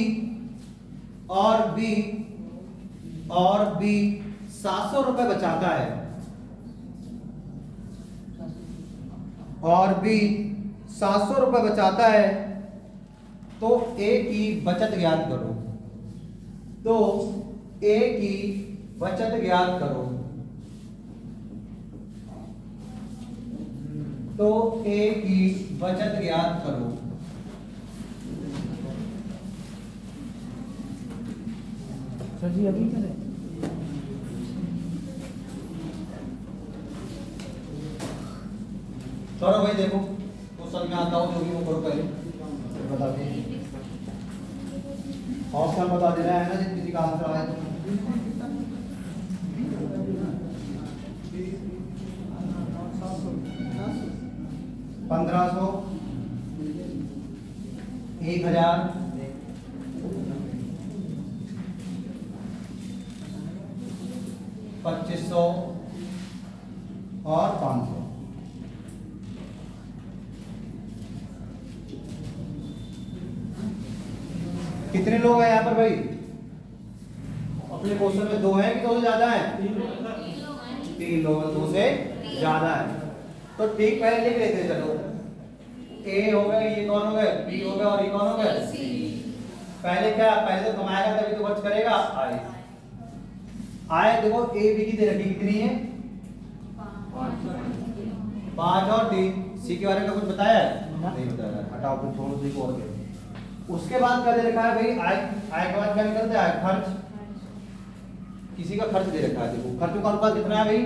700 रुपए बचाता है, और बी 700 रुपए बचाता है, तो ए की बचत ज्ञात करो। तो ए की बचत ज्ञात करो। तो ए की बचत ज्ञात करो। सर जी अभी करें। चलो भाई देखो, तो समझ में आता हो जो भी वो करो, पहले बता दे। ऑप्शन बता देना है ना, जिस किसी का आंसर आए तो। 1500, 1000, 2500 और 500। कितने लोग हैं यहाँ पर भाई? अपने क्वेश्चन में 2 हैं कि 2 से ज्यादा है? 3 लोग, 2 से ज्यादा है। तो ठीक, पहले लिख लेते हैं। चलो, ए हो गए, ये कौन हो गए? बी हो गए, और ये कौन हो गए? पहले क्या? पहले तो कमाएगा तभी तो खर्च करेगा। आय देखो, ए बी की दे रखी कितनी है? 5 और 3। सी के बारे में कुछ बताया है? नहीं बताया। हटाओ, कुछ छोड़ो, सी को और क्या। उसके बाद क्या दे रखा है भाई? आय के बाद क्या निकलता है? खर्च। किसी का खर्च दे रखा है। देखो, खर्चों का अनुपात कितना है भाई?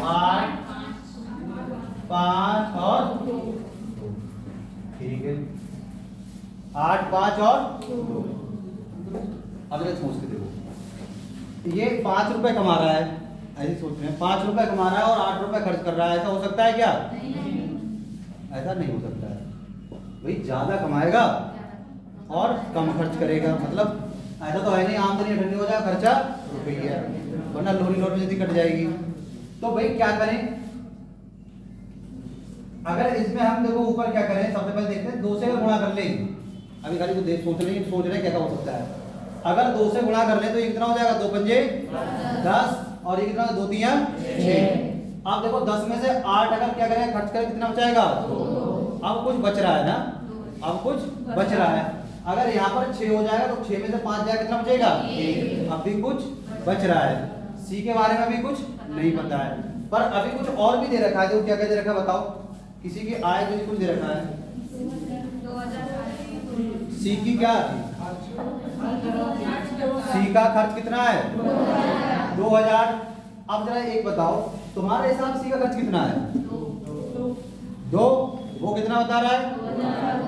8, 5 और 2। ठीक है, 8, 5 और 2। अब ये सोच के देखो, ये 5 रुपए कमा रहा है, ऐसे सोच रहे हैं। 5 रुपए कमा रहा है और 8 रुपए खर्च कर रहा है। ऐसा हो सकता है क्या? ऐसा नहीं हो सकता है भाई। ज्यादा कमाएगा और कम खर्च करेगा। मतलब ऐसा तो है नहीं आमदनी ठंडी हो जाए खर्चा रुपया, वरना लोनी नोट में यदि कट जाएगी। तो भाई क्या करें, अगर इसमें हम देखो ऊपर क्या करें, सबसे पहले देखते हैं 2 से अगर गुणा कर ले, अभी खाली को देख सोच रहे हैं क्या हो सकता है। अगर 2 से गुणा कर ले तो ये कितना हो जाएगा, 2 पंजे 10 और ये कितना 2 तिया 6। अब देखो 10 में से 8 अगर क्या करें खर्च करें कितना बचाएगा, अब कुछ बच रहा है ना, अब कुछ बच रहा है। अगर यहाँ पर 6 हो जाएगा तो 6 में से 5 जाएगा कितना बचेगा 1, अब भी कुछ बच रहा है। सी के बारे में भी कुछ नहीं पता है, पर अभी कुछ और भी दे रखा है। देखो क्या क्या दे रखा है बताओ, किसी की आय भी कुछ दे रखा है। सी की क्या थी, सी का खर्च कितना है 2000। अब जरा एक बताओ तुम्हारे हिसाब सी का खर्च कितना है 2, वो कितना बता रहा है,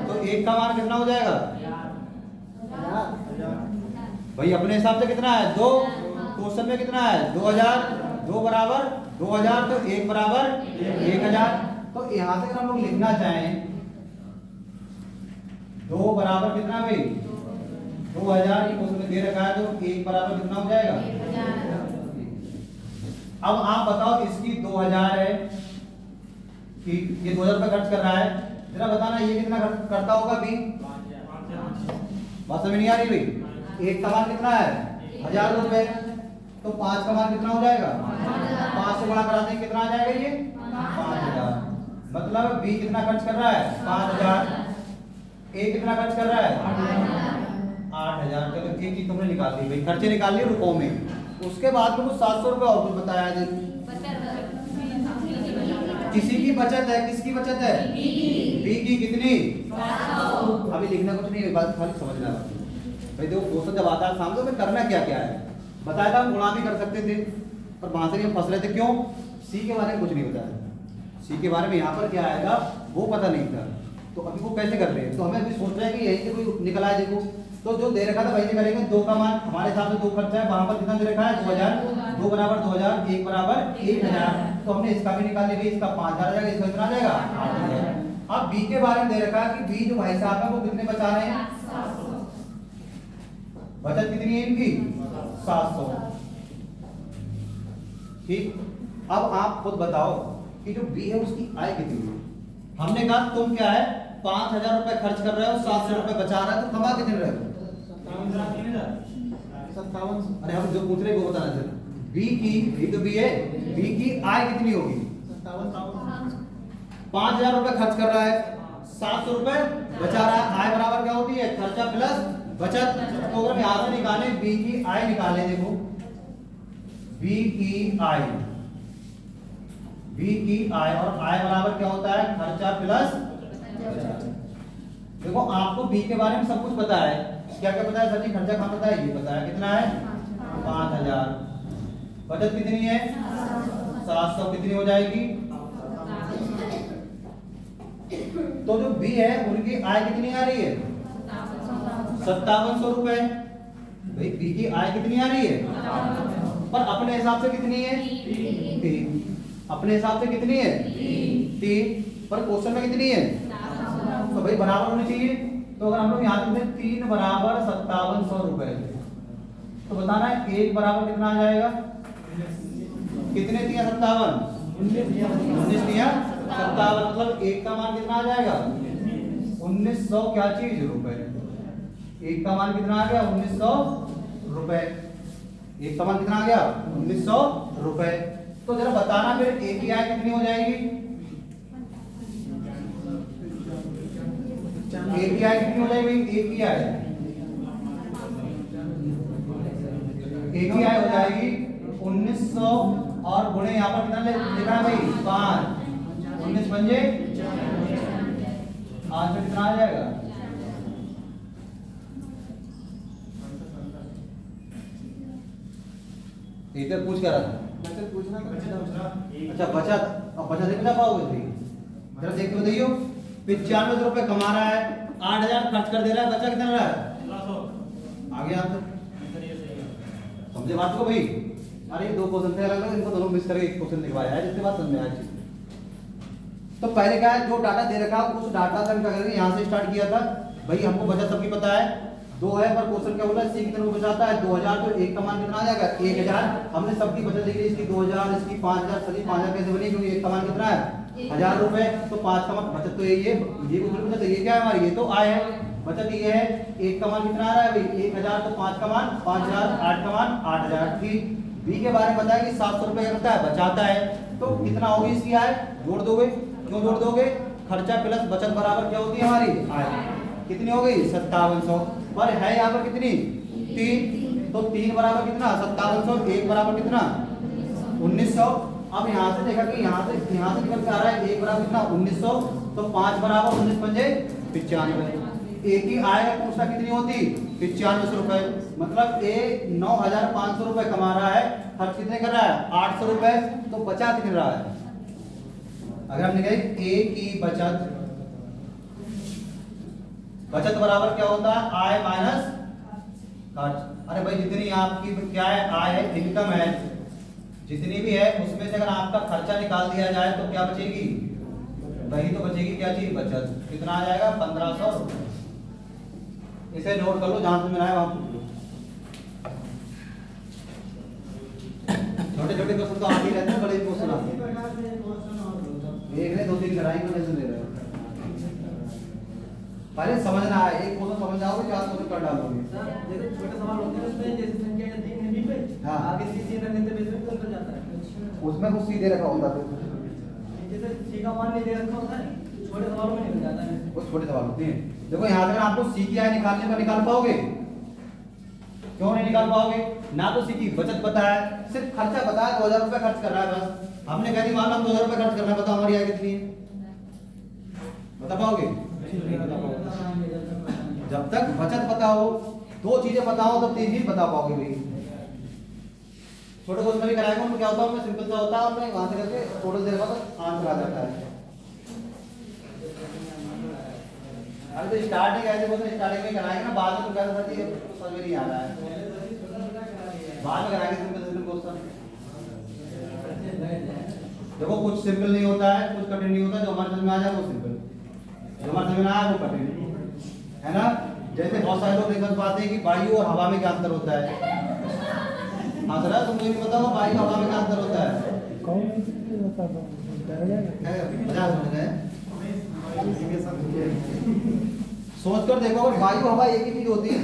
तो 1 का मान कितना हो जाएगा भाई अपने हिसाब से कितना है 2, क्वेश्चन में कितना है 2000, 2 बराबर 2000 तो 1 बराबर 1000। तो यहां से अगर हम लोग लिखना चाहें 2 बराबर कितना भाई 2000, ये क्वेश्चन में दे रखा है, तो 1 बराबर कितना हो जाएगा। अब आप बताओ इसकी 2000 है कि ये 2000 रुपए खर्च कर रहा है, जरा बताना ये कितना खर्च करता होगा भी, बात समझ नहीं आ रही भाई। 1 का मान कितना है 1000 रुपए, तो 5 का मान कितना हो जाएगा 5 से गुणा कराते कितना आ जाएगा ये 5000। मतलब बी कितना खर्च कर रहा है 5000, ए कितना खर्च कर रहा है 8000। चलो एक चीज तुमने निकाल दी भाई, खर्चे निकाल लिए रुपयों में। उसके बाद में कुछ 700 रुपए और कुछ बताया है। किसी की बचत है, किसकी बचत है बी की कितनी, अभी लिखना कुछ नहीं, बात खाली समझना भाई। देखो क्वेश्चन जब आता है सामने तो करना क्या क्या है बताया था, हम गुणा भी कर सकते थे पर वहां से हम फंस रहे थे। क्यों, सी के बारे में कुछ नहीं बताया, सी के बारे में यहाँ पर क्या आएगा वो पता नहीं था। तो अभी वो कैसे कर रहे हैं, तो हमें अभी सोच रहे हैं कि यही से कोई निकला है। देखो तो जो दे रखा था वही से करेंगे। 2 का मान हमारे हिसाब से 2 खर्चा है, वहां पर कितना दे रखा है 2000, 2 बराबर 2000, 1 बराबर 1000। तो हमने इसका भी निकाल लिया, इसका 5000 आ जाएगा, इसका कितना आ जाएगा 8000। अब बी के बारे में दे रखा है कि बी जो भाई साहब है वो कितने बचा रहे हैं, बचत कितनी है इनकी 700। ठीक, अब आप खुद बताओ कि जो बी है उसकी आय कितनी है। हमने कहा तुम क्या है 5000 रुपए खर्च कर रहे हो, 700 रुपए बचा रहा है, तो कमा कितने रहे हो 57। अरे हम जो पूछ रहे वो बताना चाहिए। बी की, ये तो बी है, बी की आय कितनी होगी 5000 रुपए खर्च कर रहा है, 700 रुपए बचा रहा है। आय बराबर क्या होती है खर्चा प्लस बचत। तो अगर यहां से निकाले बी की आय निकाले, देखो बी की आय, बी की आय और आय बराबर क्या होता है खर्चा प्लस। देखो आपको बी के बारे में सब कुछ पता है, क्या क्या पता है सर जी, खर्चा कहाँ पता है ये पता है, कितना है 5000, बचत कितनी है 700, कितनी हो जाएगी। तो जो बी है उनकी आय कितनी आ रही है 5700 रुपए। भाई बी की आय कितनी आ रही है, पर अपने हिसाब से कितनी है 3, अपने हिसाब से कितनी है 3, पर क्वेश्चन में कितनी है, तो भाई बराबर होनी चाहिए। तो अगर हम लोग यहाँ पे 3 बराबर 5700 रुपए, तो बताना है 1 बराबर कितना आ जाएगा, कितने दिया 57, 19 दिया 57, मतलब 1 का मान कितना आ जाएगा 1900 क्या चीज रुपए। 1 का मान कितना आ गया 1900 रुपए, 1 का मान कितना आ गया 1900 रुपए। तो जरा बताना फिर ए की आय कितनी हो जाएगी, ए की आय कितनी हो जाएगी, ए की आय, ए की आय हो जाएगी 1900 और गुणे यहाँ पर कितना लिखा है भाई 5, 19 पंजे 8 में कितना आ जाएगा, इधर पूछ क्या रहा था पूछना। अच्छा बचत, अब बचत नहीं बचा पाओगे भाई, जरा देख के बताइयो। 95 रुपए कमा रहा है, 8000 खर्च कर दे रहा है, बचा कितना रहा है आगे आप समझे बात को भाई। अरे 2 क्वेश्चन थे अलग, इनको दोनों मिस करके 1 क्वेश्चन लिखवाया है, जिसके बाद समझ में आया। तो पहले क्या है जो डाटा दे रखा है उस डाटा से हम क्या करेंगे, यहाँ से स्टार्ट किया था भाई हमको बचत सबकी पता है, 2 है पर क्वेश्चन क्या बोला सी कितने रुपए बचाता है 2000, तो 1 का मान कितना आ जाएगा 1000। हमने सबकी बचत लिख ली, इसकी 2000, इसकी 5000, सभी 5000 कैसे बनी क्योंकि 1 का मान कितना है 1000 रुपए, तो 5 का मान बचत तो यही है, ये कुछ बचत ये क्या है हमारी, ये तो आय है, बचत ये है। 1 का मान कितना आ रहा है भाई 1000, तो 5 का मान 5000, 8 का मान 8000। ठीक, बी के बारे में बताया कि 700 रुपए करता है बचाता है, तो कितना होगी इसकी आय, जोड़ दोगे, क्यों जोड़ दोगे, खर्चा प्लस बचत बराबर क्या होती है हमारी आय, कितनी हो गई 5700, पर है यहाँ पर कितनी 3, तो 3 बराबर कितना 5700, 1 बराबर कितना 1900। अब यहाँ से देखा कि यहाँ से निकल के आ रहा है 1 बराबर कितना 1900, तो 5 बराबर 19 पंजे 95। एक ही आय का पूछना कितनी होती 9500 रुपए, मतलब ए 9500 रुपए कमा रहा है, खर्च कितने कर रहा है 800 रुपए, तो बचा कितने रहा है। अगर हमने कहा ए की बचत बराबर क्या होता है आय माइनस खर्च। अरे भाई जितनी आपकी क्या है आय है, इनकम है, जितनी भी है उसमें से अगर आपका खर्चा निकाल दिया जाए तो क्या बचेगी, वही तो बचेगी क्या चीज बचत, कितना आ जाएगा 1500 रुपए। इसे नोट कर लो जहां से मिला है वहां। छोटे छोटे क्वेश्चन तो आते ही रहते हैं, बड़े क्वेश्चन आते हैं, एक ने 2-3 कराएंगे नहीं ले रहे हो। पहले समझना है, एक क्वेश्चन समझ जाओगे 4 क्वेश्चन कर डालोगे। जैसे छोटे सवाल होते हैं उसमें जैसे संख्या या दिख नहीं पे हाँ। आगे सीधे रखने से बेस में निकल जाता है, उसमें कुछ सीधे रखा होता है, जैसे सी का मान नहीं दे रखा होता है छोटे सवालों में निकल जाता है। वो छोटे सवाल होते हैं। देखो यहाँ से आपको सी की आय निकालने पर निकाल पाओगे, क्यों नहीं निकाल पाओगे, ना तो सी की बचत पता है, सिर्फ खर्चा पता है 2000 रुपए खर्च कर रहा है बस। हमने कह दी मान लो 2000 रुपए खर्च करना है, बताओ हमारी आय कितनी है, बता पाओगे, जब तक बचत पता हो, 2 चीजें पता हो तब 3 चीज बता पाओगे भाई। छोटे क्वेश्चन भी कराएंगे उनको क्या होता है, उनमें सिंपल सा होता है, हमने वहां से करके टोटल देने का आंसर आ जाता है। अरे तो स्टार्टिंग ऐसे क्वेश्चन स्टार्टिंग में कराएंगे ना, बाद में तो क्या समझ में नहीं आ रहा है, बाद में कराएंगे सिंपल क्वेश्चन। देखो कुछ सिंपल नहीं होता है, कुछ कठिन नहीं होता, जो हमारे समझ में आ जाए वो सिंपल, जो हमारे समझ में आया वो कठिन है ना। जैसे बहुत सारे लोग नहीं समझ पाते हैं कि वायु और हवा में क्या अंतर होता है। हाँ सर तुमको नहीं पता हो वायु हवा में क्या अंतर होता है, सोच कर देखो, अगर वायु हवा एक ही चीज होती है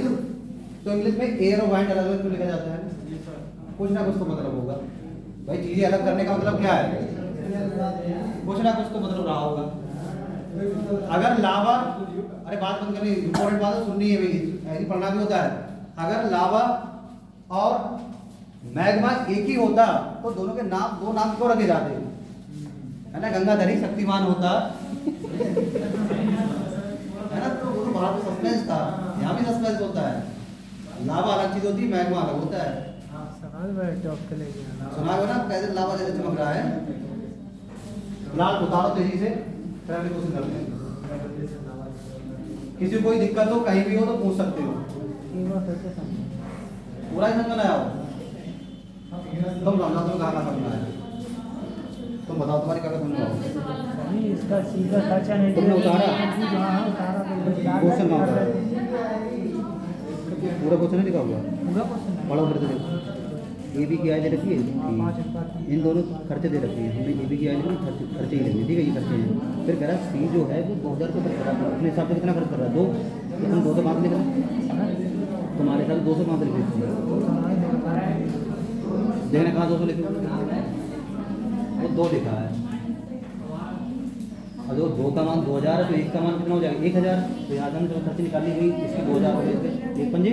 तो इंग्लिश में एयर और वाइंड अलग अलग क्यों लिखा जाता है, कुछ ना कुछ तो मतलब होगा भाई, चीजें अलग करने का मतलब क्या है, कुछ ना कुछ तो मतलब रहा होगा। अगर लावा, अरे बात बंद करनी, इंपॉर्टेंट बात सुननी है भाई, ऐसी पढ़ना भी होता है। अगर लावा और मैग्मा एक ही होता तो दोनों के नाम 2 नाम क्यों रखे जाते, है ना, गंगाधरी शक्तिमान होता है ना, तो वो बाहर में सस्पेंस था, यहाँ भी सस्पेंस होता है। लावा अलग चीज होती है, मैग्मा अलग होता है। सुना हो ना कैसे लावा जैसे चमक रहा है। लाल उतारो तेजी से, फिर अगली क्वेश्चन करते हैं। किसी को कोई दिक्कत हो कहीं भी हो तो पूछ सकते हो, पूरा ही समझ में आया हो तुम समझा, तुम कहाँ समझना है, तुम बताओ तुम्हारी क्या समझ में आओ। इसका सीधा खर्चा नहीं तुमने उतारा क्वेश्चन ना उतारा, पूरा क्वेश्चन नहीं लिखा हुआ, पढ़ो फिर से देखो। ए बी की आय दे रखी है, इन दोनों खर्चे दे रखे हैं, हमने ए बी की आय लिखी, खर्चे ही लेंगे, ठीक है, ये खर्चे हैं। फिर कह रहा सी जो है वो 2000 रुपये खर्च कर रहा है, अपने हिसाब से कितना खर्च कर रहा है 2, हम 2 से 5 लिख रहे हैं, तुम्हारे हिसाब से 2 से 5 लिख रहे हैं, देखना कहाँ 200 लिखे, वो 2 लिखा है। और जो 2 का मान 2000 है तो 1 का मान कितना हो जाएगा 1000, तो यहाँ से हमने जो खर्चे निकाली गई इसकी 2000 हो गए, 1 पंजे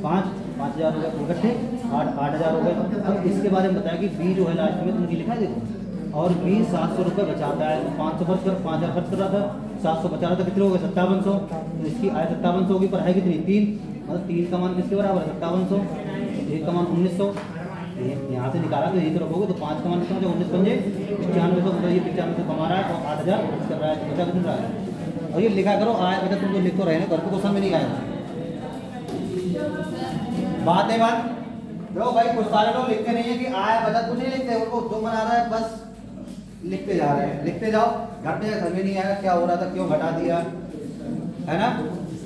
5, 5000 हो गए इकट्ठे, 8000 हो गए। अब इसके बारे में बताया कि बी जो है लास्ट में तुमने लिखा है देखो, और बी 700 रुपये बचाता है, 500 खर्च कर 5000 खर्च कर रहा था, 700 बचा रहा था, कितने हो गए 5700, तो इसकी आय 5700 होगी, पर है कितनी 3, मतलब 3 का मान किसके बराबर है 5700, 1 का मान 1900, यहाँ से निकाला तो यही तो रखोगे, तो 5 का मान कितना हो 19 पंजे 9500, ये 9500 कमा रहा है और 8000 खर्च कर रहा है, बचा कितना रहा है। और ये लिखा करो आय बचत, तुम तो लिख तो रहे ना, घर को क्वेश्चन में नहीं आएगा। बात है बात, देखो भाई कुछ सारे लोग लिखते नहीं है कि आय बचत, कुछ नहीं लिखते, उनको जो बना रहा है बस लिखते जा रहे हैं, लिखते जाओ, घर पे समझ नहीं आएगा क्या हो रहा था, क्यों घटा दिया, है ना।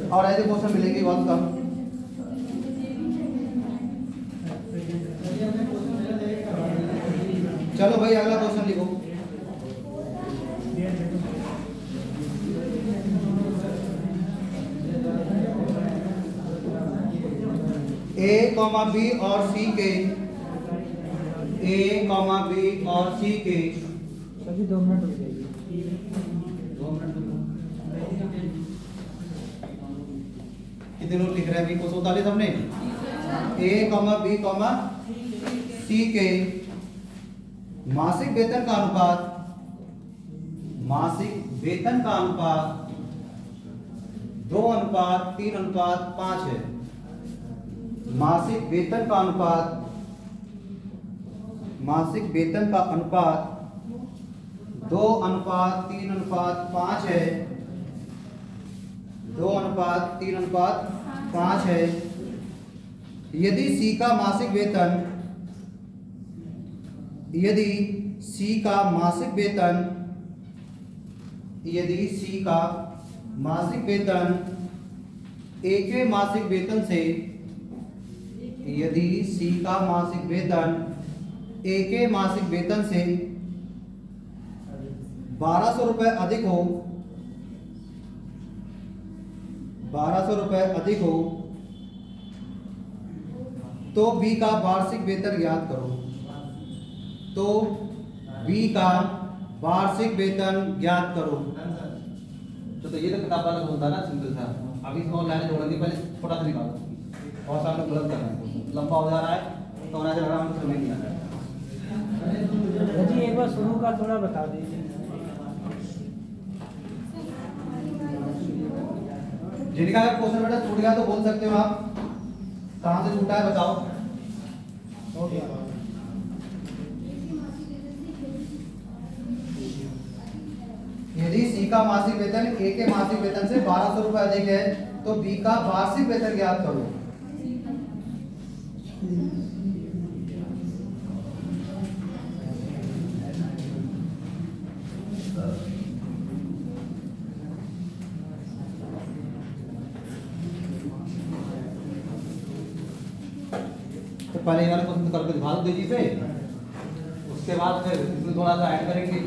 और ऐसे क्वेश्चन मिलेंगे बहुत कम। चलो भाई अगला क्वेश्चन लिखो। ए कॉमा बी और सी के, ए कॉमा बी और सी के सभी 2 मिनट रुक जाइए। 2 मिनट कितने लोग लिख रहे हैं अभी को 47 हमने। ए कॉमा बी कॉमा सी के मासिक वेतन का अनुपात, मासिक वेतन का अनुपात 2:3:5 है। मासिक वेतन का अनुपात, मासिक वेतन का अनुपात 2:3:5 है। 2:3:5 है। यदि सी का मासिक वेतन, यदि सी का मासिक वेतन, यदि सी का मासिक वेतन एकवें मासिक वेतन से, यदि सी का मासिक वेतन एकवें मासिक वेतन से 1200 रुपए अधिक हो, 1200 रुपए अधिक हो, तो बी का वार्षिक वेतन ज्ञात करो। तो बी का वार्षिक वेतन ज्ञात करो। तो ये तो किताब वाला होता है ना, सिंपल था। अभी इसको लाइन जोड़ेंगे, पहले छोटा सा निकालो और सामने गलत करना है, लंबा हो जा रहा है तो होना चाहिए आराम से समझ नहीं आ रहा है। जी एक बार शुरू का थोड़ा बता दीजिए। जिनका अगर क्वेश्चन बेटा छूट गया तो बोल सकते हो आप, कहाँ से छूटा है बताओ। हो गया। यदि सी का मासिक वेतन ए के मासिक वेतन से 1200 रुपए अधिक है तो बी का वार्षिक वेतन ज्ञात करो। तो पहले ये वाला क्वेश्चन करके दिखा दो तेजी से, उसके बाद फिर इसमें थोड़ा सा ऐड करेंगे।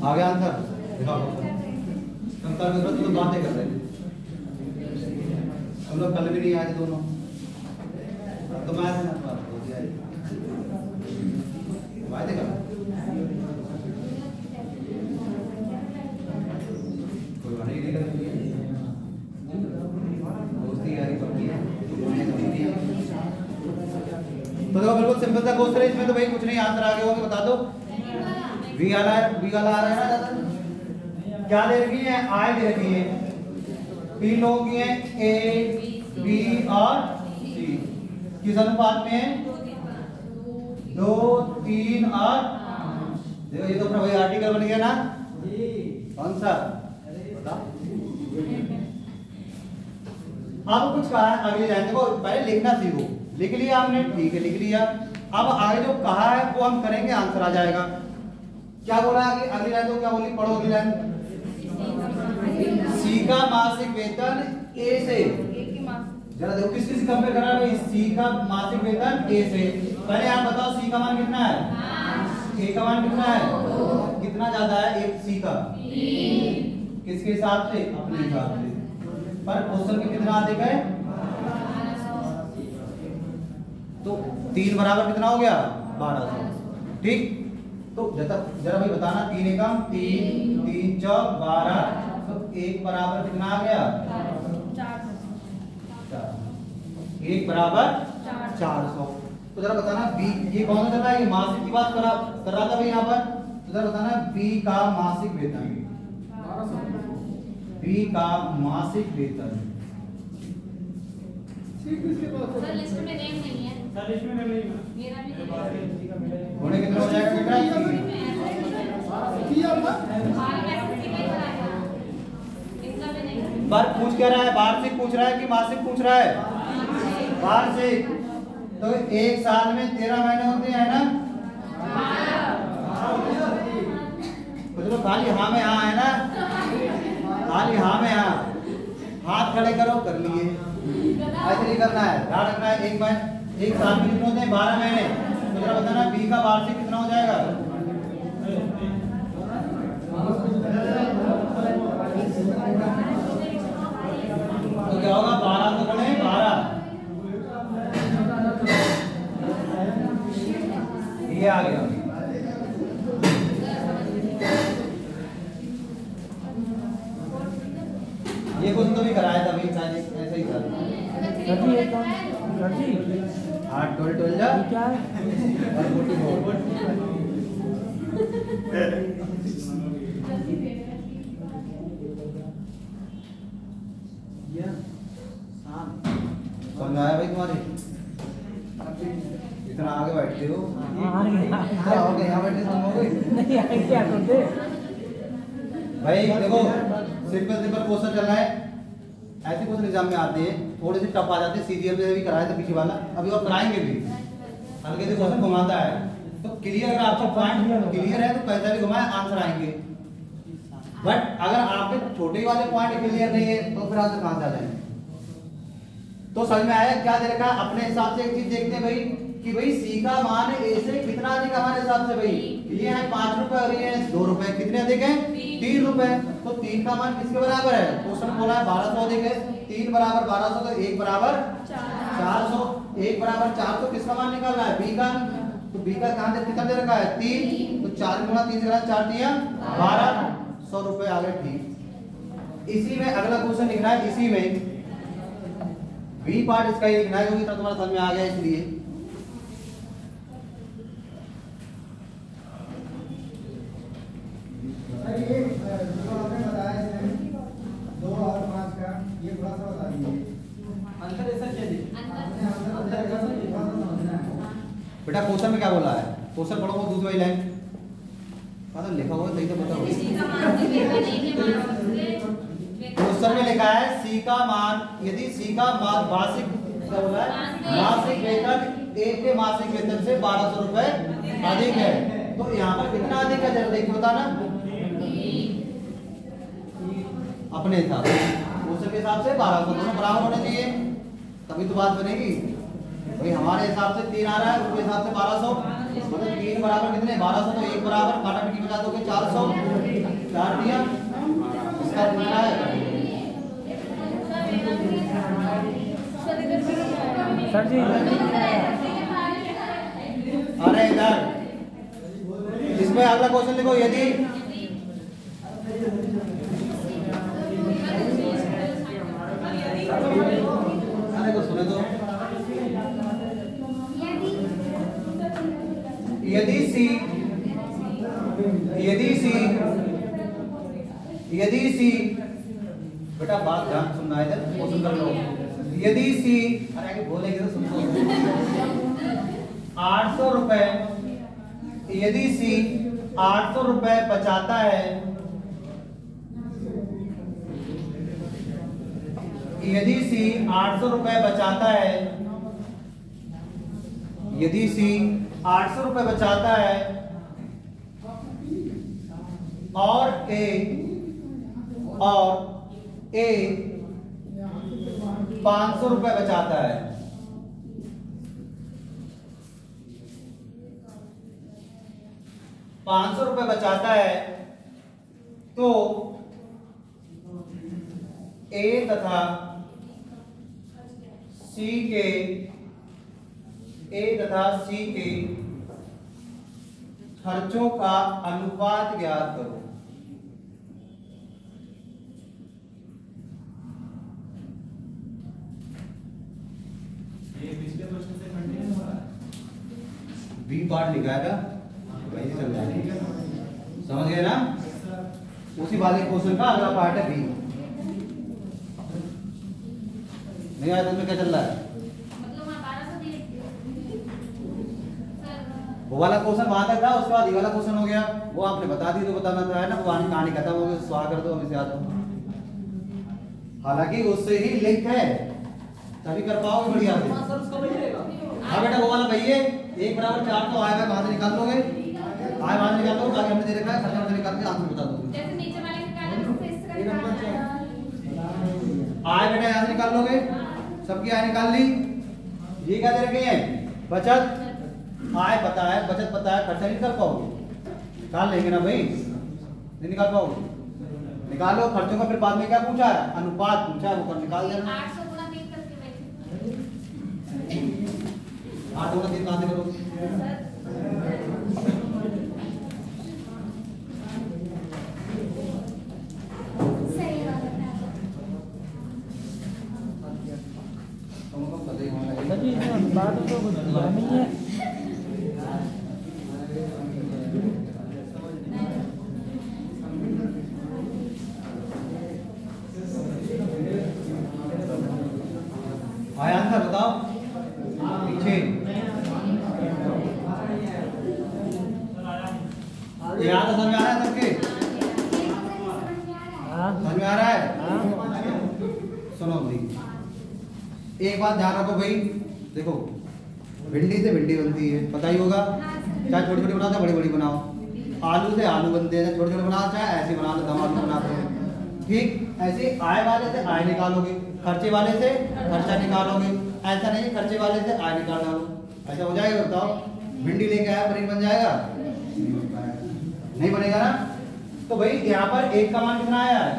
आगे आंसर दिखाओ। कंकर में तो बातें कर रहे थे हम लोग, कल भी नहीं आए थे दोनों, तो मैं आया था ना आए थे कल। कोई बात नहीं कर दोस्ती यारी पक्की है। तो देखो बिल्कुल सिंपल सा क्वेश्चन है, इसमें तो भाई कुछ नहीं, आंसर आगे होगा बता दो। वी वाला आ रहा है ना दादा, क्या दे रखी है, आई दे रखी है, 3 लोगों की है ए बी और सी, किस अनुपात में है 2 3 और 5। देखो ये तो अपना वही आर्टिकल बन गया ना, कौन सा बताओ। आपको कुछ कहा है अगली लाइन, देखो पहले लिखना सीखो, लिख लिया आपने, ठीक है लिख लिया। अब आगे जो कहा है वो हम करेंगे, आंसर आ जाएगा। क्या बोला है अगली लाइन, तो क्या बोली, पढ़ो अगली लाइन। सी का मासिक वेतन ए से, जरा देखो किस किस कंपेयर कर रहा है, सी का मासिक वेतन ए से। पहले आप बताओ सी का मान कितना है, ए का मान कितना है, कितना ज्यादा है एक सी का, किसके हिसाब से, अपने हिसाब से। पर क्वेश्चन में कितना अधिक है, तो 3 बराबर कितना हो गया 1200, ठीक। तो जरा भाई बताना, 3 एकम 3 3 चौक 12, तो 1 बराबर कितना आ गया 4, 1 बराबर 400। तो जरा बताना बी, ये कौन सा चल रहा है, ये मासिक की बात कर रहा था भाई यहाँ पर, तो इधर बताना बी का मासिक वेतन, बी का मासिक वेतन। सर लिस्ट में नेम नहीं है। सर इसमें नहीं है। मेरा भी नहीं है। होने कितना हो जाएगा बेटा? पर पूछ क्या रहा है, वार्षिक पूछ रहा है कि मासिक पूछ रहा है? वार्षिक। तो एक साल में 13 महीने होते हैं ना? कुछ लोग खाली हाँ में हाँ है ना, खाली हाँ में हाँ। हाथ खड़े करो, कर लिए। ऐसे नहीं करना है, ध्यान रखना है। एक साल में कितने होते हैं? 12 महीने। तो जरा बताना बी का वार्षिक कितना हो जाएगा? तो क्या होगा? 12 तो बने 12, ये आ गया। ये कुछ तो भी कराया था भाई, शायद ऐसा ही था। सर जी 8 12 जा क्या है? और 44। समझ आया भाई तुम्हारे? इतना आगे बैठते हो, क्या हो गया? यहाँ बैठे तुम हो गए नहीं आए क्या करते? भाई। देखो सिंपल क्वेश्चन चल रहा है, ऐसे क्वेश्चन एग्जाम में आते हैं, थोड़े से टफ आ जाते हैं। सीजीएल में भी कराया था पीछे वाला, अभी और कराएंगे भी। हल्के से क्वेश्चन घुमाता है, तो क्लियर अगर आपका पॉइंट क्लियर है तो कैसा भी घुमाए आंसर आएंगे। बट अगर आपके छोटे वाले पॉइंट क्लियर नहीं है तो फिर आंसर कहां से आ जाएंगे? तो समझ में आया क्या दे रखा है? अपने हिसाब से एक चीज देखते हैं भाई कि भाई सी का मान ए से कितना अधिक है हमारे हिसाब से भाई। ये है 5 रुपए और ये है 2 रुपए, कितने अधिक है? 3 रुपए। तो 3 का मान किसके बराबर है? क्वेश्चन बोला है 1200 अधिक है, 3 बराबर 1200, तो 1 बराबर 400। 1 बराबर 400 किसका मान निकालना है? बी का। तो बी का कहां से कितना दे रखा है? 3। तो 4 गुणा 3 से 4 दिया 1200 रुपए आ गए। ठीक, इसी में अगला क्वेश्चन लिखना है, इसी में बी पार्ट इसका ही लिखना है क्योंकि तुम्हारा समझ में आ गया इसलिए। सर ये जो आपने बताया इसमें 2 और 5 का, ये थोड़ा सा बता दीजिए। अंतर ऐसा क्या जी? आपने अंदर का थोड़ा सा समझना है। बेटा क्वेश्चन में क्या बोला है? क्वेश्चन पढ़ो वो दूसरी वाली लाइन मतलब लिखा हुआ है, सही तो बताओ। क्वेश्चन में लिखा है सी का मान, यदि सी का मान मासिक क्या बोला है? मासिक वेतन ए के मासिक वेतन से 1200 रुपए अधिक है, तो यहाँ पर कितना अधिक है जरा देखिए बताना अपने हिसाब से। क्वेश्चन के हिसाब से 1200 दोनों बराबर होने चाहिए, तभी तो बात बनेगी। भाई हमारे हिसाब से 3 आ रहा है, उनके हिसाब से 1200, मतलब 3 बराबर कितने? 1200। तो 1 बराबर काटा पीटी बचा दोगे 400, 4 दिया। इसका पूछना है सर जी अरे इधर इसमें अगला क्वेश्चन लिखो, यदि अरे को सुने तो, यदि सी बेटा बात ध्यान सुनना है, इधर क्वेश्चन कर लो। यदि सी, अरे आगे बोलेंगे तो सुनो, 800 रुपए, यदि सी 800 रुपए बचाता है, यदि सी 800 रुपए बचाता है, यदि सी 800 रुपए बचाता है और ए 500 रुपए बचाता है, ₹500 बचाता है, तो ए तथा सी के खर्चों का अनुपात ज्ञात करो। ये पिछले क्वेश्चन से कंटिन्यू हो रहा है। बी पार्ट लिखा है वही चल रहा है। समझ गए ना? उसी वाले क्वेश्चन का अगला पार्ट है बी। नहीं आया तुम्हें क्या चल रहा है? मतलब वहाँ 1200 दिए सर। वो वाला क्वेश्चन वहां तक था, उसके बाद ये वाला क्वेश्चन हो गया। वो आपने बता दी तो बताना था, है ना? वो कहानी खत्म हो गई, सवाल कर दो हम इसे आ जाओ। हालांकि उससे ही लिंक है, तभी कर पाओगे बढ़िया से। हाँ सर उसका वही रहेगा। हाँ बेटा वो वाला भैया 1 बराबर 4 तो आएगा, कहाँ से निकाल लोगे? आए वहां से निकाल लो, आगे हमने दे रखा है, खर्चा हमने निकाल के आंसर बता दोगे। जैसे नीचे वाले का निकाला उससे इस तरह निकालना है। आए बेटा यहाँ से निकाल लोगे, सबकी आय निकाल ली। ये क्या दे रखे हैं? बचत। आय पता है, बचत पता है, खर्चा नहीं निकाल पाओगे? निकाल लेंगे ना भाई, नहीं निकाल पाओगे? निकालो खर्चों का। फिर बाद में क्या पूछा है? अनुपात पूछा है, वो कर निकाल देना। 800 गुणा 3 करके वैसे 8 गुणा 3 कहाँ से करोगे? सही बात है। तुमको पता ही होना चाहिए। बच्ची इसमें बात तो कुछ नहीं है। आया आंसर बताओ पीछे। याद समझ में आ रहा है सबके? हाँ समझ में आ रहा है? हाँ सुनो भाई, एक बात ध्यान रखो भाई। देखो भिंडी से भिंडी बनती है, पता ही होगा। चाहे छोटी छोटी बनाओ चाहे बड़ी बड़ी बनाओ। आलू से आलू बनते हैं, छोटे छोटे बनाओ चाहे ऐसे बना लो, दम आलू बनाते हैं। ठीक ऐसे आय वाले से आय निकालोगे, खर्चे वाले से खर्चा निकालोगे। ऐसा नहीं खर्चे वाले से आय निकाल डालो। ऐसा हो जाएगा? बताओ भिंडी लेके आया पनीर बन जाएगा? नहीं बनेगा ना। तो भाई यहाँ पर एक का मान कितना आया है?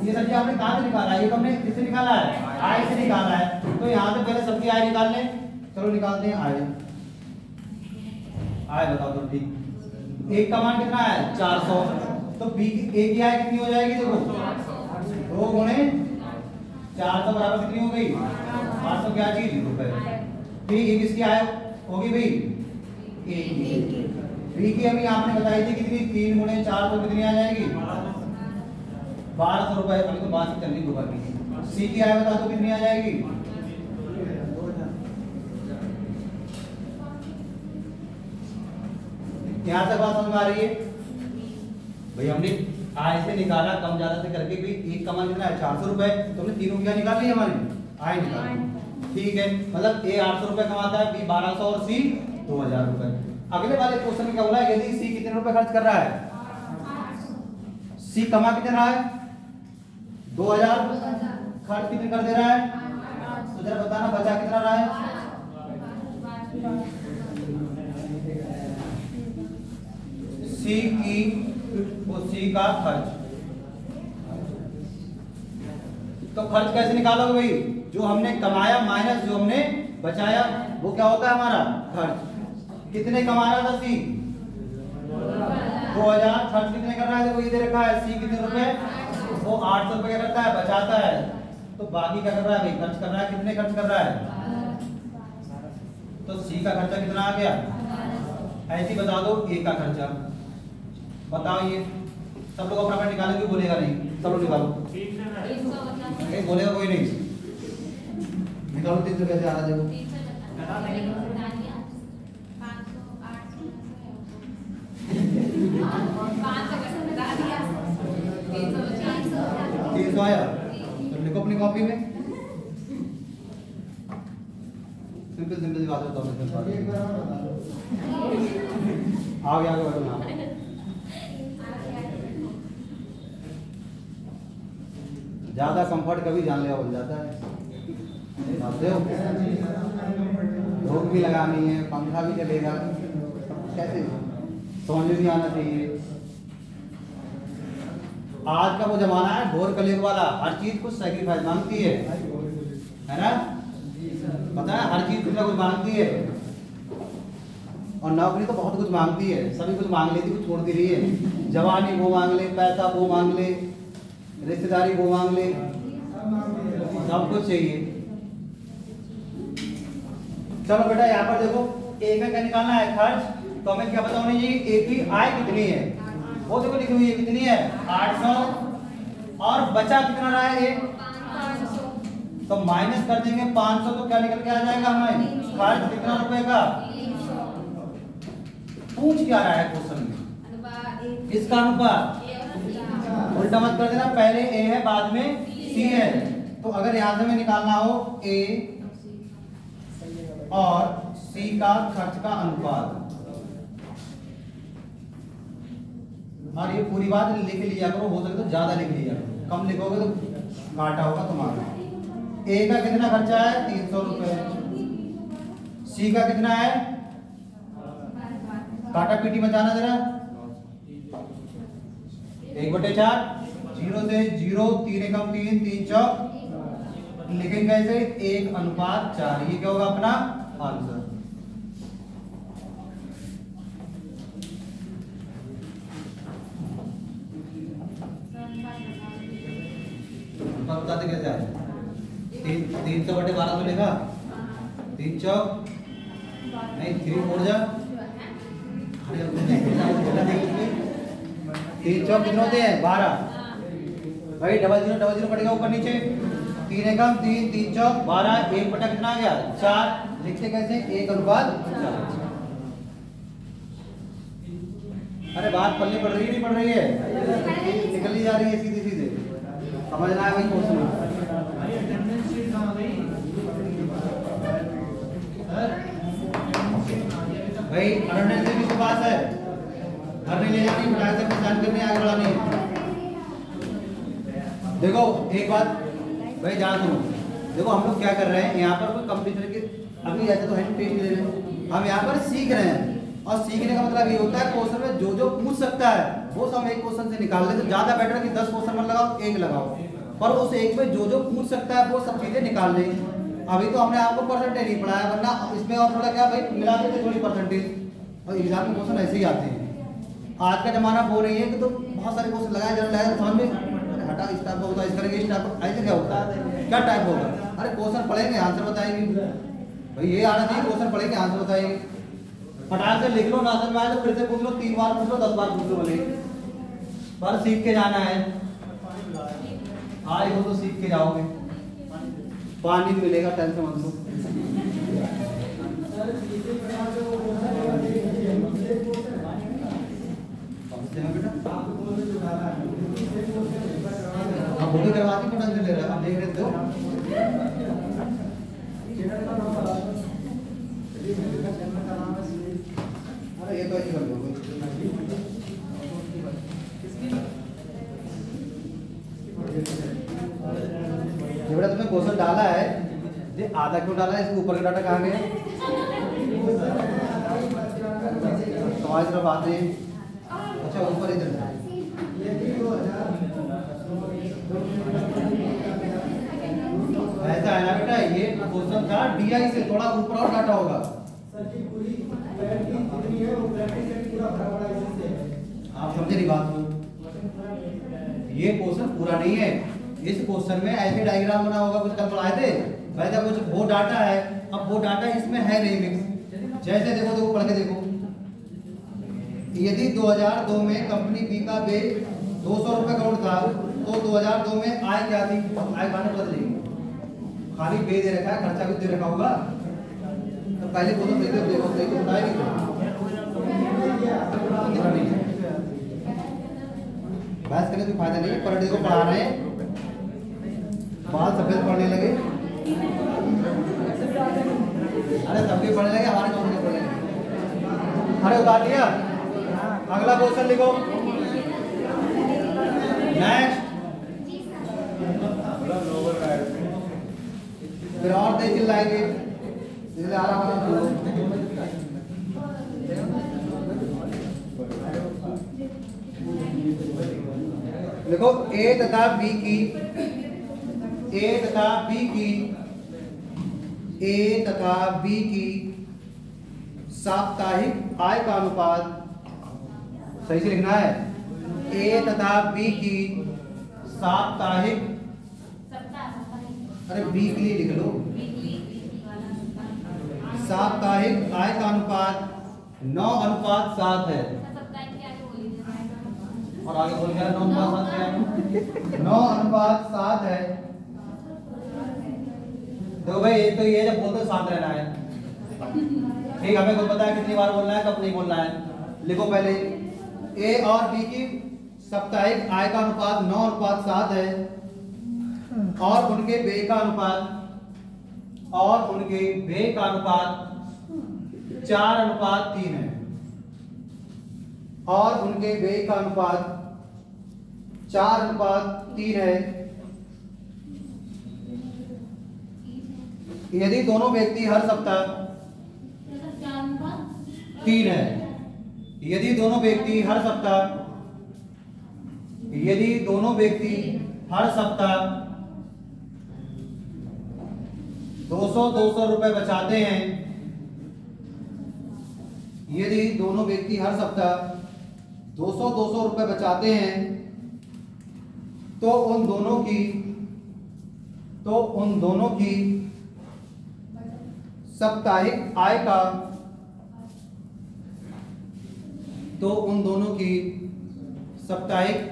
ये सब्जी आपने कहाँ से निकाला है? ये तो हमने किससे निकाला है? आय से निकाला है। तो यहाँ से पहले सबकी आय निकाल लें। चलो निकालते हैं आय। आय बताओ तो ठीक। एक का मान कितना है? 400। तो बी की ए की आय कितनी हो जाएगी? देखो 2 गुणे 400 बराबर कितनी हो गई? 800 क्या चीज? रुपए। ठीक ये किसकी आय होगी भाई? ए की। बी की अभी आपने बताई थी कितनी? 3 गुणे 400 कितनी आ जाएगी? 1200 रुपए। अभी तो बात चल रही होगा की। सी की आय बता दो कितनी आ जाएगी? यहाँ तक बात समझ में आ रही है? भाई हमने आय से निकाला कम ज्यादा से करके भी। एक का मान कितना है? 400 रुपए। तो हमने तीनों क्या निकाल ली? हमारे आय निकाल। ठीक है, मतलब ए 800 रुपए कमाता है, बी 1200 और सी 2000 रुपए। अगले वाले क्वेश्चन में क्या बोला है? यदि सी कितने रुपए खर्च कर रहा है? सी कमा कितना रहा है? 2000। खर्च कितने कर दे रहा है? तो जरा बताना बचा कितना रहा है? सी की वो सी का खर्च। तो खर्च कैसे निकालोगे भाई? जो हमने कमाया माइनस जो हमने बचाया वो क्या होता है? हमारा खर्च। कितने कमा रहा था सी? 2000। खर्च कितने कर रहा है? देखो ये दे रखा है सी कितने रुपए? वो 800 रुपए क्या करता है? बचाता है। तो बाकी क्या कर रहा है भाई? खर्च कर रहा है। कितने खर्च कर रहा है? तो सी का खर्चा कितना आ गया? ऐसे ही बता दो ए का खर्चा। बताओ ये सब लोग अपना अपना निकालेंगे, बोलेगा नहीं। सब लोग निकालो। नहीं बोलेगा कोई नहीं। निकालो 300 कैसे आ रहा है? देखो 300 आया। तो लिखो अपनी कॉपी में। सिंपल सिंपल सी बात है। आगे आगे बढ़ो ना। ज्यादा कंफर्ट कभी जानलेवा बन जाता है। समझते हो? धूप भी लगानी है, पंखा भी चलेगा, कैसे समझ भी आना चाहिए। आज का वो जमाना है ढोर कलेग वाला। हर चीज कुछ सैक्रिफाइस मांगती है ना? पता है हर चीज कुछ ना कुछ मांगती है। और नौकरी तो बहुत कुछ मांगती है। सभी कुछ मांग लेती, कुछ छोड़ती रही है। जवानी वो मांग ले, पैसा वो मांग ले, रिश्तेदारी वो मांग ले, सब कुछ चाहिए। चलो बेटा यहाँ पर देखो ए का क्या निकालना है? खर्च। तो हमें क्या पता होनी चाहिए? ए की आय कितनी है? वो देखो लिखी हुई है कितनी है 800 और बचा कितना रहा है एक 500 तो माइनस कर देंगे 500 तो क्या निकल के आ जाएगा हमें खर्च कितना रुपए का 300 पूछ क्या रहा है क्वेश्चन में अनुपात इसका अनुपात उल्टा मत कर देना पहले ए है बाद में सी है तो अगर यहां से हमें निकालना हो ए और सी का खर्च का अनुपात और ये पूरी बात लिख लिया करो हो सके तो ज्यादा लिख लिया करो कम लिखोगे तो घाटा होगा तुम्हारा ए का कितना खर्चा है 300 रुपए सी का कितना है काटा पीटी मचाना जरा 1/4 0 से 0 3 एकम 3 3 चौक लिखेंगे कैसे 1:4 ये क्या होगा अपना आंसर बताते कैसे आए 300/12 तो लिखा 3 चौक नहीं 3 4 जा अरे 3 चौक कितने होते हैं 12 भाई डबल जीरो कटेगा ऊपर नीचे 3 एकम 3 3 चौक 12 1 बटा कितना आ गया 4 लिखते कैसे 1:4 अरे बात पल्ले पड़ रही नहीं पड़ रही है निकल ही जा रही है सीधे सीधे समझना है भाई क्वेश्चन भाई अटेंडेंस किसके पास है घर नहीं ले जानी पढ़ाई से पहचान करनी आगे बढ़ानी देखो एक बात भाई जान सुनो देखो हम लोग क्या कर रहे हैं यहाँ पर कोई कंप्यूटर के अभी ऐसे तो है टेस्ट ले रहे हैं हम यहाँ पर सीख रहे हैं और सीखने का मतलब ये होता है क्वेश्चन में जो जो पूछ सकता है वो सब एक क्वेश्चन से निकाल ले तो ज्यादा बेटर कि 10 क्वेश्चन मत लगाओ एक लगाओ पर उस एक में जो जो पूछ सकता है वो सब चीजें निकाल ले अभी तो हमने आपको परसेंटेज नहीं पढ़ाया वरना इसमें और थोड़ा क्या भाई मिला देते थोड़ी परसेंटेज और एग्जाम में क्वेश्चन ऐसे ही आते हैं आज का जमाना बोल रही है कि तो बहुत सारे क्वेश्चन लगाए जरा लगाए समझ में हटा इस टाइप का होता है इस करेंगे इस टाइप ऐसे क्या होता है क्या टाइप होगा अरे क्वेश्चन पढ़ेंगे आंसर बताएंगे भाई ये आना चाहिए क्वेश्चन पढ़ेंगे आंसर बताएंगे फटाक से लिख लो ना समझ में आए तो फिर से पूछ लो 3 बार पूछ लो 10 बार पूछ लो भले पर सीख के जाना है आज हो तो सीख के जाओगे पानी मिलेगा टेंशन मत लो अब फोटो करवाती को टेंशन ले रहा है आप देख रहे हो अरे ये तो ऐसे कर लो जेबड़ा तुमने क्वेश्चन डाला है ये आधा क्यों डाला है इसके ऊपर का डाटा कहाँ गया तुम्हारी तरफ आते हैं अच्छा ऊपर इधर ऐसा है ना बेटा ये क्वेश्चन था डीआई से थोड़ा ऊपर और डाटा होगा आप समझे नहीं बात को ये क्वेश्चन पूरा नहीं है इस क्वेश्चन में ऐसे डायग्राम बना होगा कुछ कल पढ़ाए थे वैसा कुछ वो डाटा है अब वो डाटा इसमें है नहीं मिक्स जैसे देखो देखो पढ़ के देखो यदि 2002 में कंपनी बी का बे 200 रुपए करोड़ था तो 2002 में आय क्या थी आय खाने बदल देंगे खाली बे दे रखा है खर्चा भी दे रखा होगा तो पहले को तो देखो बताएगी बहस करने कोई फायदा नहीं है पर देखो पढ़ा रहे हैं बाल सफेद पढ़ने लगे अरे सबके पढ़ने लगे हमारे कौन से पढ़ने लगे अरे उतार लिया अगला क्वेश्चन लिखो नेक्स्ट फिर और तेज चिल्लाएंगे इसलिए आराम देखो ए तथा बी की साप्ताहिक आय का अनुपात सही से लिखना है ए तथा बी की साप्ताहिक अरे बी के लिए लिख लो साप्ताहिक आय का अनुपात 9:7 है और आगे बोल गया 9:7 क्या है? 9:7 है। देखो भाई एक तो ये जब बोलते शांत रहना है, ठीक, हमें खुद पता है कितनी बार बोलना है कब नहीं बोलना है। लिखो पहले ए और बी की साप्ताहिक आय का अनुपात 9:7 है और उनके व्यय का अनुपात 4:3 है और उनके व्यय का अनुपात 4:3 है। यदि दोनों व्यक्ति हर सप्ताह 3 है, यदि दोनों व्यक्ति हर सप्ताह 200 रुपए बचाते हैं, यदि दोनों व्यक्ति हर सप्ताह 200 रुपए बचाते हैं तो उन दोनों की साप्ताहिक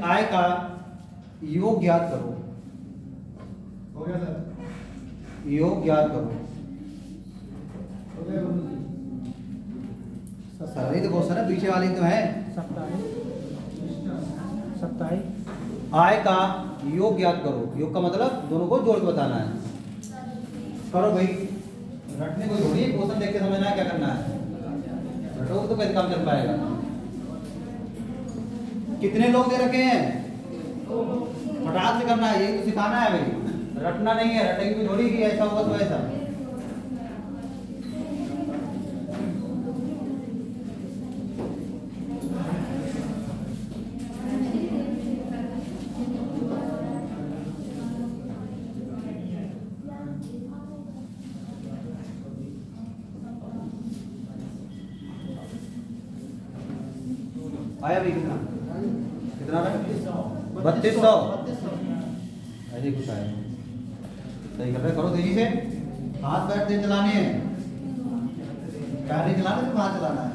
आय का योग ज्ञात करो। हो गया सर? योग ज्ञात करो। हो गया गुरु जी? सारी तो बहुत सारा पीछे वाली तो है। साप्ताहिक आय का योग ज्ञात करो। योग का मतलब दोनों को जोड़ के बताना है। करो भाई, रटने को थोड़ी क्वेश्चन देख के समझना है क्या करना है। रटोगे तो कैसे काम चल पाएगा। कितने लोग दे रखे हैं, फटाक से करना है, यही तो सिखाना है भाई, रटना नहीं है। रटेगी तो थोड़ी कि ऐसा होगा तो ऐसा। आया भाई कितना कितना रहा? 3200। ऐसे कुछ आया, सही कर रहे। करो तेजी से, हाथ पैर तेज चलाने हैं, पैर नहीं चलाना सिर्फ हाथ चलाना है।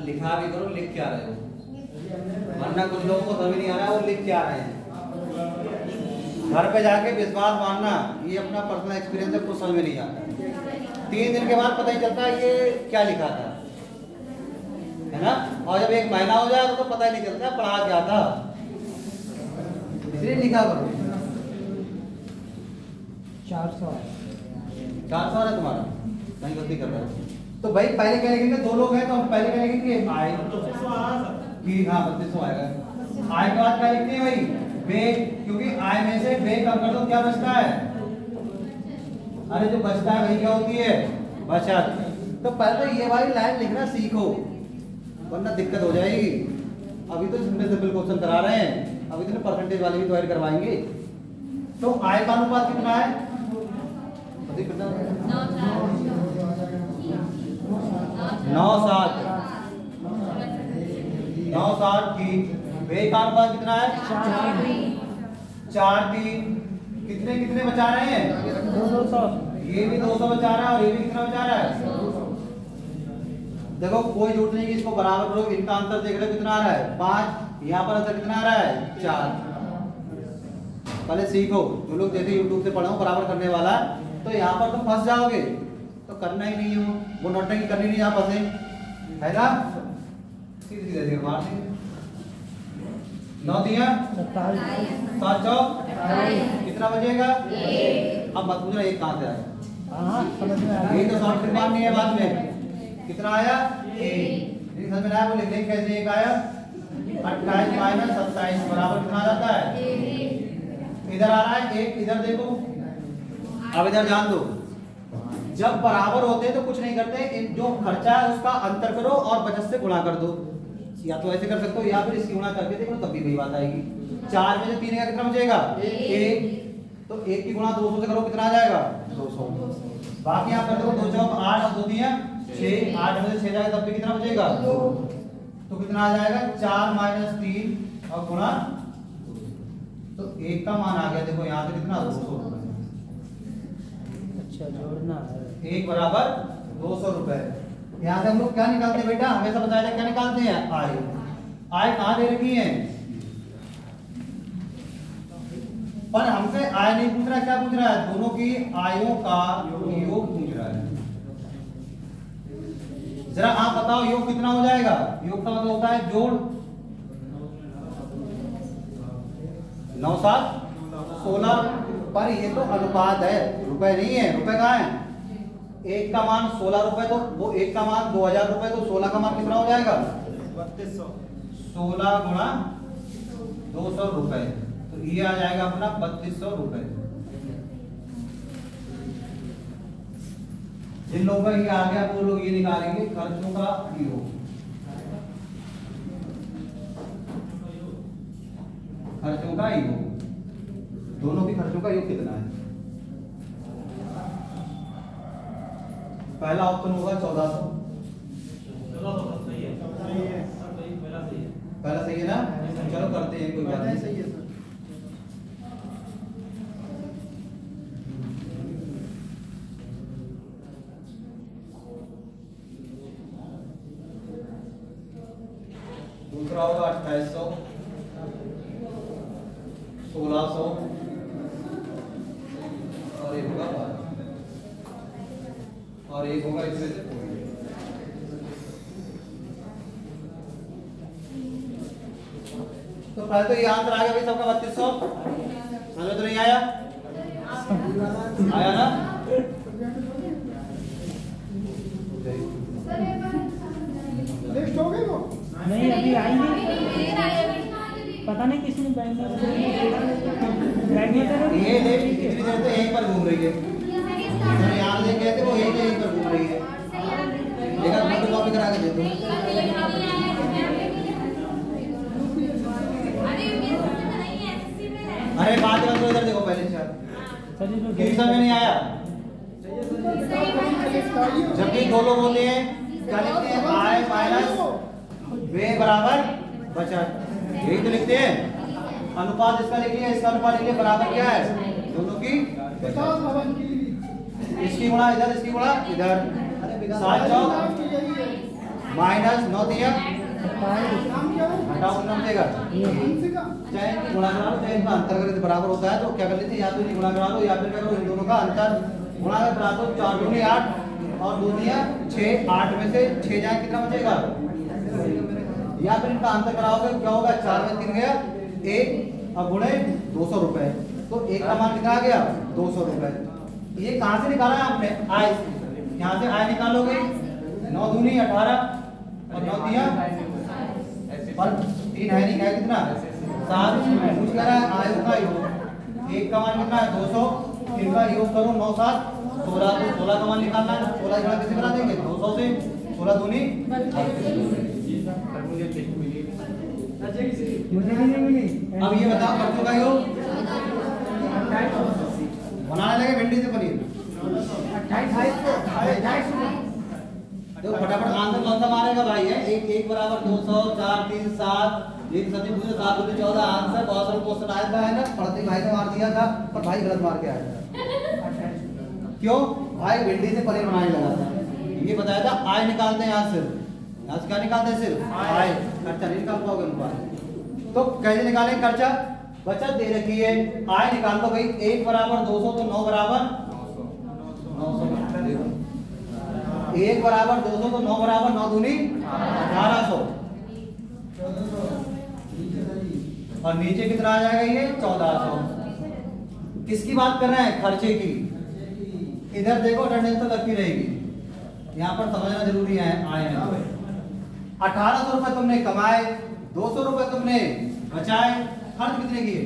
लिखा भी करो, लिख क्या रहे हो, वरना कुछ लोगों को समझ नहीं आ रहा है वो लिख क्या रहे हैं। घर पे जाके विश्वास मानना, ये अपना पर्सनल एक्सपीरियंस है, कुछ समझ में नहीं आता। 3 दिन के बाद पता ही चलता है ये क्या लिखा था, है ना। और जब 1 महीना हो जाए तो पता ही नहीं चलता पढ़ा क्या था। इसलिए लिखा करो। 400 है तुम्हारा, कहीं गलती कर रहे हो। तो भाई पहले क्या लिखेंगे, 2 लोग हैं तो हम पहले क्या लिखेंगे, आय की, हाँ 3200 आएगा। आय के बाद क्या लिखते हैं भाई, व्यय, क्योंकि आय में से व्यय कम कर दो क्या बचता है। अरे जो बचता है वही क्या होती है, बचत। तो पहले ये वाली लाइन लिखना सीखो, वरना दिक्कत हो जाएगी। अभी तो सिंपल सिंपल क्वेश्चन करा रहे हैं, अभी तो परसेंटेज वाले भी तो ऐड करवाएंगे। तो आय का अनुपात कितना है, 9:7। 9:7 की व्यय का अनुपात कितना है, 4:3। कितने कितने बचा रहे हैं, 200। ये भी 200 बचा रहा है और ये भी कितना बचा रहा है। देखो कोई जरूरत नहीं कि इसको बराबर करो, इनका अंतर देख रहे हो कितना आ रहा है, 5। यहाँ पर अंतर कितना आ रहा है, 4। पहले सीखो, जो लोग जैसे YouTube से पढ़ो बराबर करने वाला, तो यहाँ पर तुम फंस जाओगे, तो करना ही नहीं हो, वो नोटिंग करनी नहीं, यहाँ फंसे, है ना। सीधे सीधे मार देंगे। 9 दिया 7 चौक कितना बचेगा, अब मत पूछना एक कहाँ से आया, समझ में आ रहा यही तो शॉर्ट ट्रिक मारनी है बाद में। कितना आया, 1। समझ में आया, वो लिख लेंगे कैसे, 1 आया। 28 माइनस 27 बराबर कितना आ जाता है, इधर आ रहा है 1, इधर देखो। अब इधर जान दो, जब बराबर होते हैं तो कुछ नहीं करते, जो खर्चा है उसका अंतर करो और बचत से गुणा कर दो। या तो ऐसे कर सकते हो या फिर इसकी गुणा करके देखो तब भी वही बात आएगी। 4 में से 3 का कितना बचेगा, 1। तो 1 की गुणा 200 से करो, कितना आ जाएगा, 200। बाकी यहाँ कर दो, 2 चौक 8 और 2 दिया 6। 8 में से 6 जाएगा तब भी कितना बचेगा, 2। तो कितना आ जाएगा 4 माइनस 3 और गुणा, तो 1 का मान आ गया। देखो यहाँ से कितना 200 रुपए। अच्छा जोड़ना है। 1 बराबर 200 रुपए। यहाँ से हम लोग क्या निकालते हैं बेटा, हमेशा बताया था क्या निकालते हैं, आय। आय कहाँ दे रखी है, पर हमसे आय नहीं पूछ रहा, क्या पूछ रहा है, दोनों की आयों का योग पूछ रहा है। जरा आप बताओ योग कितना हो जाएगा। योग का मतलब होता है जोड़। 9 7 16, पर ये तो अनुपात है, रुपए नहीं है। रुपए कहाँ है, 1 का मान 16 रुपए, तो वो 1 का मान 2000 रुपए, तो 16 का मान कितना हो जाएगा 3200। 16 गुणा 200 रुपए, तो ये आ जाएगा अपना 3200 रुपए। जिन लोगों का ये आ गया वो लोग ये निकालेंगे खर्चों का योग। खर्चों का योग, दोनों के खर्चों का योग कितना है। पहला ऑप्शन होगा 1400। पहला सही है ना, चलो करते हैं, कोई बात नहीं। सही है सर। दूसरा होगा 2800, 1600 और एक होगा 12, और एक होगा इसमें से कोई। तो पहले तो ये आंसर आ गया भाई सबका 3200। समझ में तो नहीं आया, आया ना। लिस्ट हो गई वो? नहीं अभी आएंगे, पता नहीं किसने बैंक में ये ले इतनी देर तो यहीं पर घूम रही है, मैंने यहाँ से गए थे वो यहीं पर घूम रही है। देखा फोटो कॉपी करा के दे दो। अरे बात कर दो, इधर देखो पहले सर, किसी समझ नहीं आया। जब भी दो लोग होते हैं क्या लिखते हैं, आय माइनस व्यय बराबर बचत, यही तो लिखते हैं। अनुपात इसका लिख लिया, इसका अनुपात लिख लिया, बराबर क्या है दोनों की बचत। इसकी गुणा इधर, इसकी गुणा इधर, 7 चौक माइनस 9 दिया, हटाओ कितना देगा, चाहे गुणा करा लो चाहे इनका अंतर करें तो बराबर होता है। तो क्या कर लेते हैं, या तो इन्हें गुणा करा लो या फिर क्या करो इन दोनों का अंतर गुणा कर करा दो। 4 दूनी 8 और 2 दिया 6, 8 में से 6 जाए कितना बचेगा, या फिर इनका अंतर कराओगे क्या होगा, 4 में 3 गया 1 और गुणे 200 रुपए, तो 1 का मान कितना आ गया 200 रुपए। ये कहां से निकाला है आपने, आय, यहाँ से आय निकालोगे, 9 दूनी 18 और 9 दिया पर 3 है नहीं, है कितना 7। पूछ कह रहा है आयु का योग, 1 का मान कितना है 200, इनका योग करो 9 7 16, तो 16 का मान निकालना है। 16 गुणा कैसे करा देंगे 200 से, 16 दूनी। अब ये बताओ खर्चों का योग बनाने लगे भिंडी से पनीर, तो फटाफट आंसर कौन सा मारेगा भाई, है 1 बराबर 200, 4 3 7, 1 सदी पूछे 7 दूनी 14 आंसर। बहुत सारे क्वेश्चन आया था है ना, पढ़ते भाई ने मार दिया था, पर भाई गलत मार के आया था। क्यों भाई, भिंडी से पनीर बनाने लगा था। ये बताया था आय निकालते हैं, यहाँ से क्या निकालते हैं, सिर्फ आय, खर्चा नहीं निकाल पाओगे अनुपात। तो कैसे निकालें खर्चा, बचत दे रखी है, आय निकाल लो भाई। 1 बराबर 200, तो 9 बराबर 900, 1 बराबर 200, तो 9 बराबर 9 दूनी 1800, और नीचे कितना आ जाएगा ये 1400। किसकी बात कर रहे हैं, खर्चे की। इधर देखो अटेंडेंस तो लगती रहेगी, यहाँ पर समझना जरूरी है। आए हैं 1800 रुपए तुमने कमाए, 200 रुपए तुमने बचाए, खर्च कितने किए,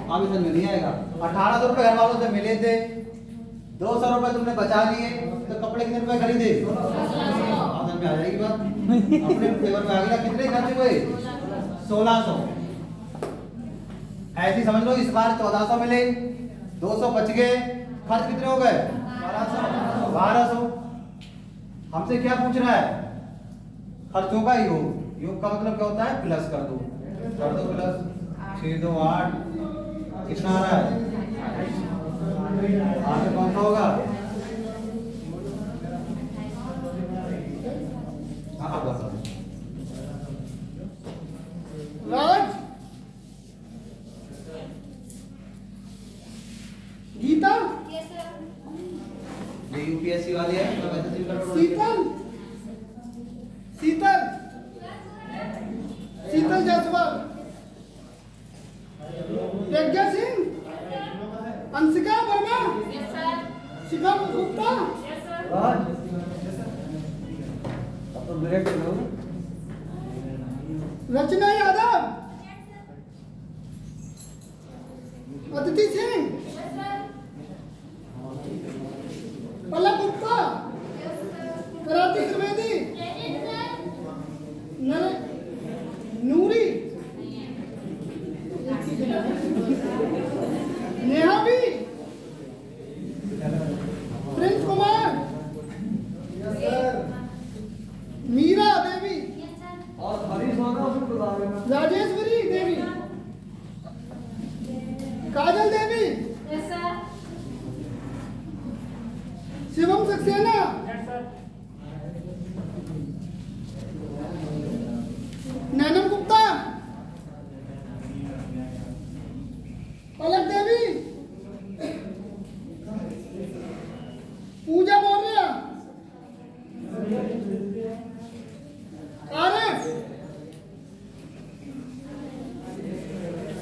अभी समझ में नहीं आएगा। 1800 रुपए घर वालों से मिले थे, 200 रुपए तुमने बचा लिए, तो कपड़े कितने रुपए खरीदे, समझ में आ जाएगी बात, अपने फेवर में आ गया। कितने खर्च हुए 1600। ऐसी समझ लो इस बार 1400 मिले, 200 बच गए, खर्च कितने हो गए 1200। हमसे क्या पूछ रहा है? खर्चों का योग। योग का मतलब क्या होता है? प्लस कर दो प्लस 6 2 8 कितना आ रहा है? आगे कौन सा होगा? हाँ बता राज, गीता, Yes, sir. ये यूपीएससी वाली है। शीतल, शीतल, शीतल जायसवाल, प्रज्ञा सिंह, अंशिका वर्मा, Yes, sir. शिखा गुप्ता, Yes, sir. राज अब तो ब्रेक लो। Rachna Yadav, Aditi Singh, Yes, sir. Palak Gupta, Yes, sir. Karati Trivedi, Yes, sir. Noori, Neha भी, प्रिंस कुमार, मीरा देवी, Yes, sir. और हरीश होगा उसको बुला लेना। Rajeshwari Devi, Kajal Devi, Yes, sir. Shivam Saxena, Nainam Gupta, Palak Devi, Pooja Maurya, Arif,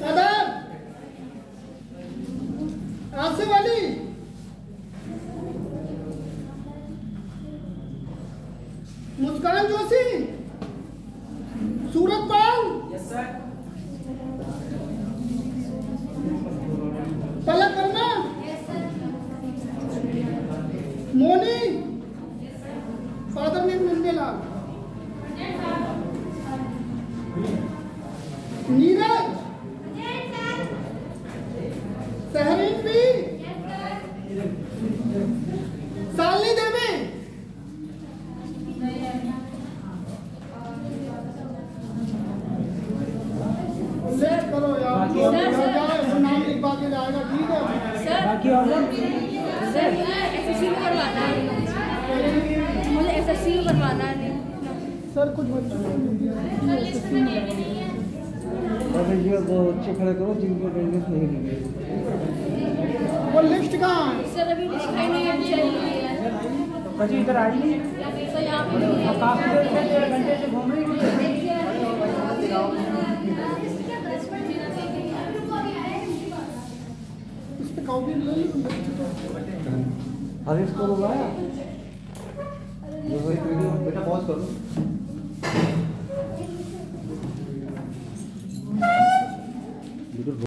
Sadar, Asif Ali, Muskan Joshi, Surat Pal, yes sir. Palak Verma, Yes, sir. Moni, father name Nandelal, Yes, sir. Neeraj, Yes, sir. सहरीन भी, Yes, sir. सालनी देवी, लेट करो यार, जो सर, हो सर। जाए वो नाम लिखवा के जाएगा, ठीक है। सर बाकी और सर मुझे एसएससी में करवाना है, मुझे एसएससी में करवाना है। सर कुछ बच्चों को मिल गया। सर लिस्ट में नेम ही नहीं है। अरे ये दो बच्चे खड़े करो जिनको अटेंडेंस नहीं मिली। वो लिस्ट कहाँ है? सर अभी लिखाई नहीं है, चाहिए कभी इधर आई नहीं। सर यहाँ पे नहीं है। काफी देर से 1 घंटे से घूम रही है। इस पे कॉपी ले लो। हरीश को बुलाया। बेटा पॉज करो।